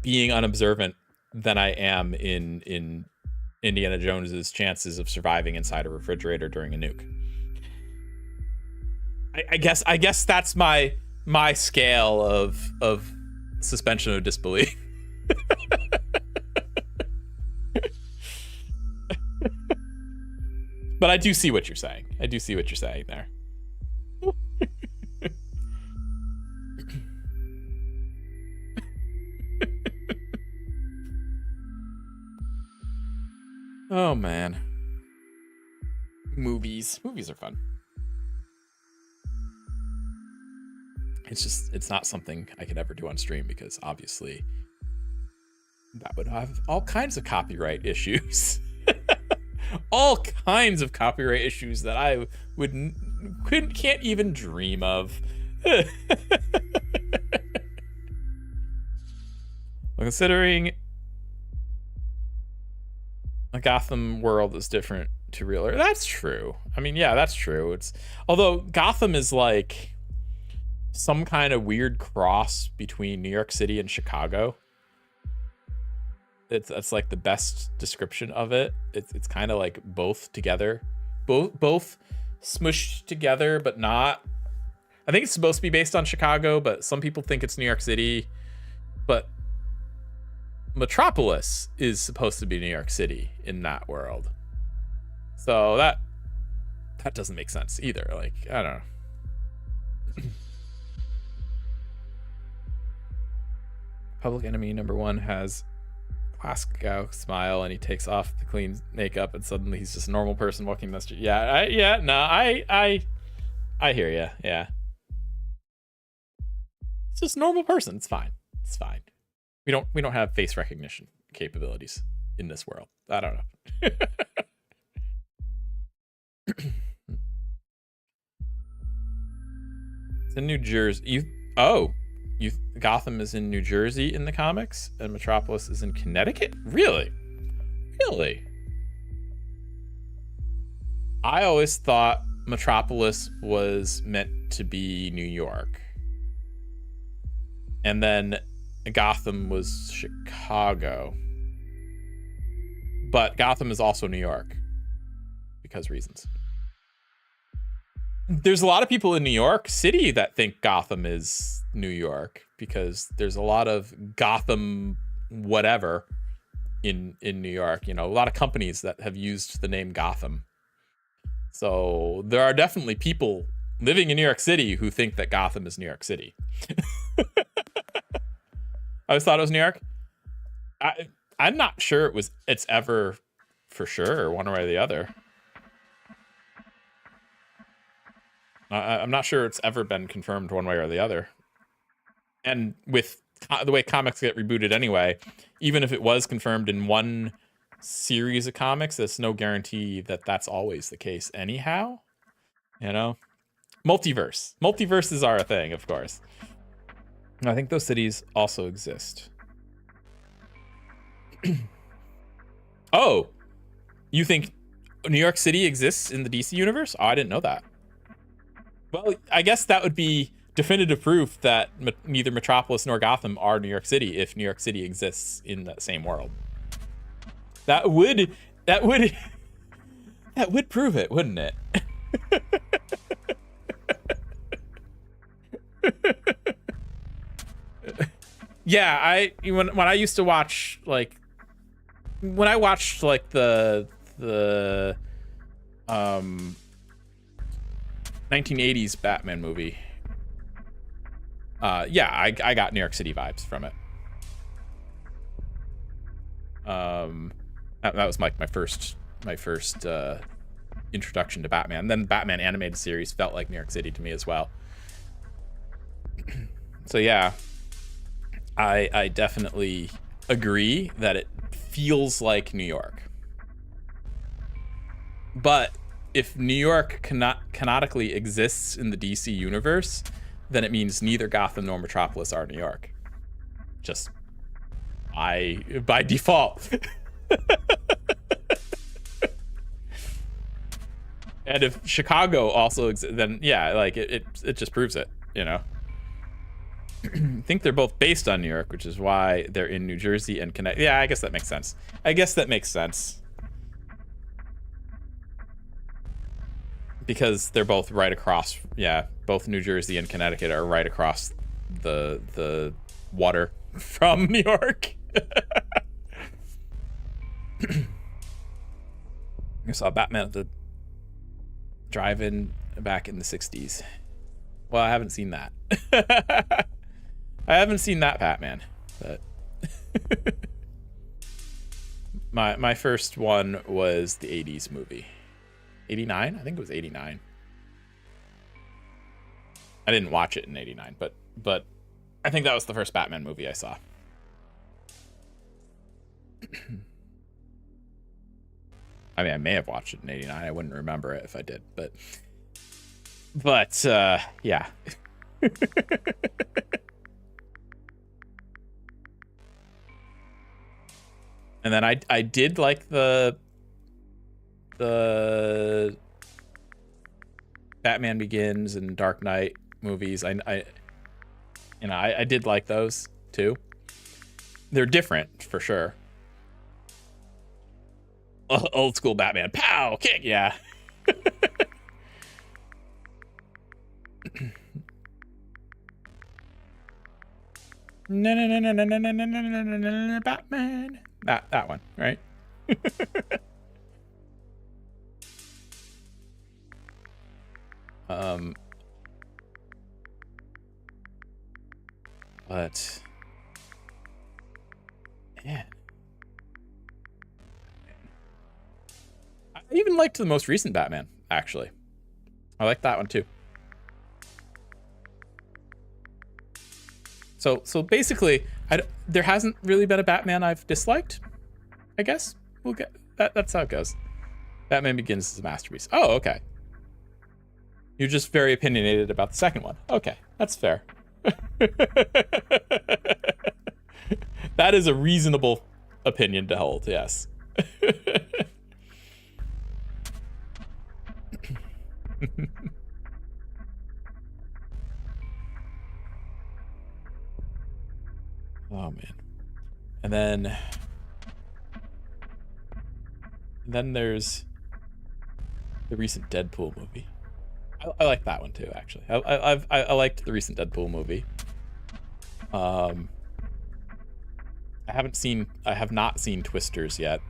being unobservant than I am in Indiana Jones's chances of surviving inside a refrigerator during a nuke. I guess that's my scale of suspension of disbelief. But I do see what you're saying. I do see what you're saying there. Oh man. Movies are fun. It's not something I could ever do on stream because obviously that would have all kinds of copyright issues. All kinds of copyright issues that I can't even dream of. Considering a Gotham world is different to real life. That's true. I mean, yeah, that's true. Although Gotham is like some kind of weird cross between New York City and Chicago. That's like the best description of it. It's kind of like both together, both smushed together, but not. I think it's supposed to be based on Chicago, but some people think it's New York City. But Metropolis is supposed to be New York City in that world, so that doesn't make sense either. Like, I don't know. Public Enemy #1 has Glasgow smile, and he takes off the clean makeup, and suddenly he's just a normal person walking the street. I hear you. Yeah, it's just a normal person. It's fine. It's fine. We don't have face recognition capabilities in this world. I don't know. It's in New Jersey. Gotham is in New Jersey in the comics, and Metropolis is in Connecticut? Really? I always thought Metropolis was meant to be New York. And then Gotham was Chicago. But Gotham is also New York. Because reasons. There's a lot of people in New York City that think Gotham is New York because there's a lot of Gotham whatever in New York. You know, a lot of companies that have used the name Gotham. So there are definitely people living in New York City who think that Gotham is New York City. I always thought it was New York. I'm not sure it's ever for sure one way or the other. I'm not sure it's ever been confirmed one way or the other. And with the way comics get rebooted anyway, even if it was confirmed in one series of comics, there's no guarantee that that's always the case anyhow. You know? Multiverses are a thing, of course. I think those cities also exist. Oh, you think New York City exists in the DC universe? Oh, I didn't know that. Well, I guess that would be definitive proof that neither Metropolis nor Gotham are New York City if New York City exists in that same world. That would prove it, wouldn't it? Yeah, when I used to watch the 1980s Batman movie. Yeah, I got New York City vibes from it. That was like my first introduction to Batman. Then the Batman animated series felt like New York City to me as well. So yeah, I definitely agree that it feels like New York. But if New York canonically exists in the DC universe, then it means neither Gotham nor Metropolis are New York. Just by default. And if Chicago also exists, then yeah, like it just proves it, you know. I think they're both based on New York, which is why they're in New Jersey and Connecticut. Yeah, I guess that makes sense. Because they're both right across. Yeah, both New Jersey and Connecticut are right across the water from New York. I saw Batman at the drive-in back in the 60s. Well, I haven't seen that. I haven't seen that Batman, but my first one was the 80s movie. 89? I think it was 89. I didn't watch it in 89, but I think that was the first Batman movie I saw. I mean, I may have watched it in 89. I wouldn't remember it if I did, but yeah. And then I did like the Batman Begins and Dark Knight movies. I did like those too. They're different for sure. Old school Batman, pow, kick, yeah. No, Batman. That one, right? But man, I even liked the most recent Batman, actually. I like that one too. So basically, there hasn't really been a Batman I've disliked. I guess we'll get that. That's how it goes. Batman Begins is a masterpiece. Oh, okay. You're just very opinionated about the second one. Okay, that's fair. That is a reasonable opinion to hold. Yes. Oh man. And then there's the recent Deadpool movie. I like that one too, actually. I liked the recent Deadpool movie. I have not seen Twisters yet.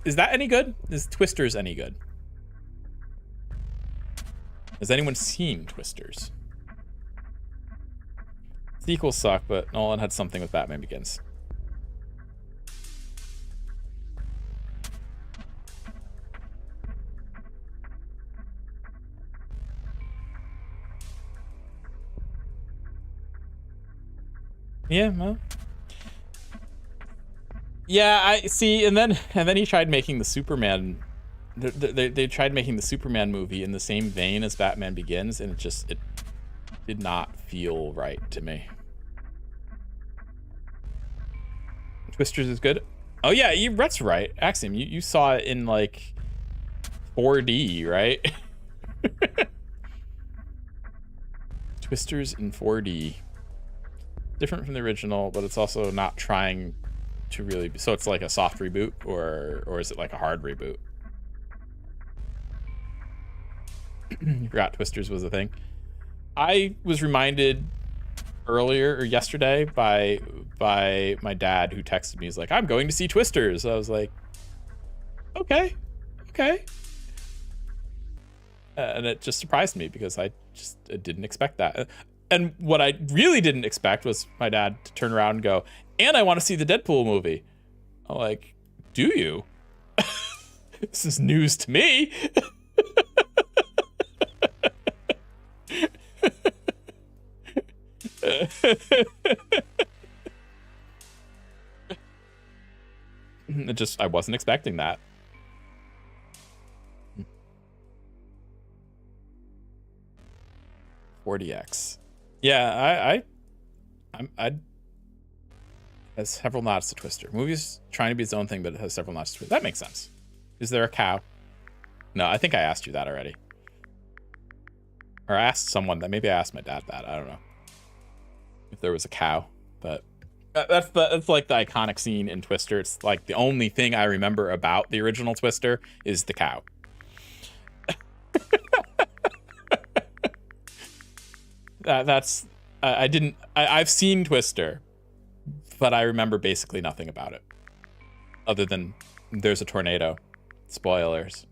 Is that any good? Is Twisters any good? Has anyone seen Twisters? Sequels suck, but Nolan had something with Batman Begins. Yeah, well. Yeah, I see, and then he tried making the Superman. They tried making the Superman movie in the same vein as Batman Begins, and it did not feel right to me. Twisters is good. Oh yeah, Rhett's right. Axiom, you saw it in like 4D, right? Twisters in 4D. Different from the original, but it's also not trying to really be, so it's like a soft reboot, or is it like a hard reboot? You forgot Twisters was a thing. I was reminded earlier or yesterday by my dad, who texted me. He's like, I'm going to see Twisters. I was like, okay. And it just surprised me because I didn't expect that. And what I really didn't expect was my dad to turn around and go, and I want to see the Deadpool movie. I'm like, do you? This is news to me. I wasn't expecting that. $40X. Yeah, I has several nods to Twister. Movie's trying to be its own thing, but it has several nods to Twister. That makes sense. Is there a cow? No, I think I asked you that already. Or I asked someone that. Maybe I asked my dad that. I don't know if there was a cow, but that's like the iconic scene in Twister. It's like the only thing I remember about the original Twister is the cow. I've seen Twister, but I remember basically nothing about it other than there's a tornado. Spoilers.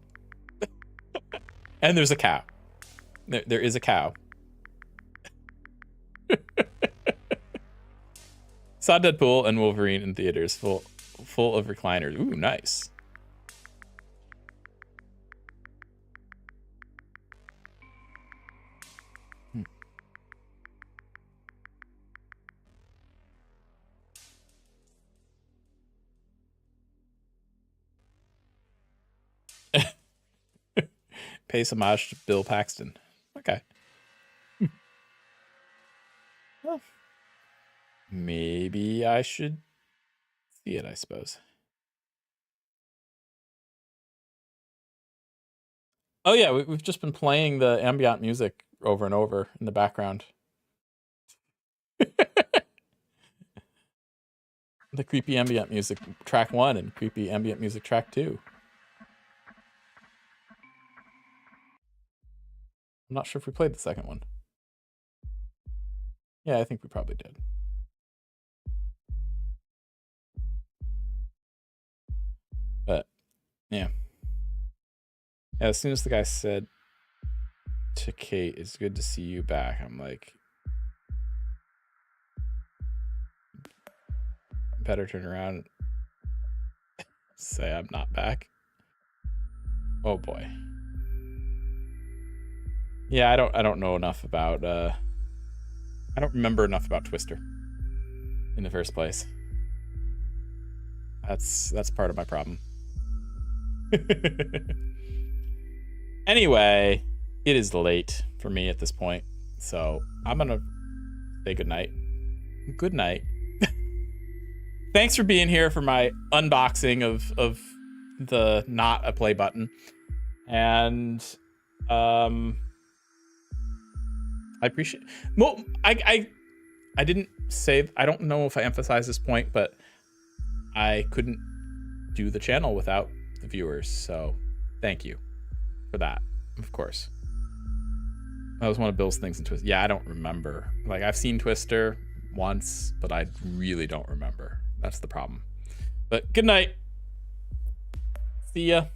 And there's a cow. There is a cow. Saw Deadpool and Wolverine in theaters, full of recliners. Ooh, nice. Pays homage to Bill Paxton. Okay. Well, maybe I should see it, I suppose. Oh yeah, we've just been playing the ambient music over and over in the background. The creepy ambient music track 1 and creepy ambient music track 2. I'm not sure if we played the second one. Yeah, I think we probably did. But, yeah. As soon as the guy said to Kate, "It's good to see you back," I'm like, better turn around and say I'm not back. Oh boy. Yeah, I don't know enough about I don't remember enough about Twister in the first place. That's part of my problem. Anyway, it is late for me at this point, so I'm gonna say goodnight. Good night. Thanks for being here for my unboxing of the not a play button, and I appreciate. Well, I didn't say. I don't know if I emphasized this point, but I couldn't do the channel without the viewers, so thank you for that. Of course, that was one of Bill's things in Twister. Yeah, I don't remember. Like, I've seen Twister once, but I really don't remember. That's the problem. But good night. See ya.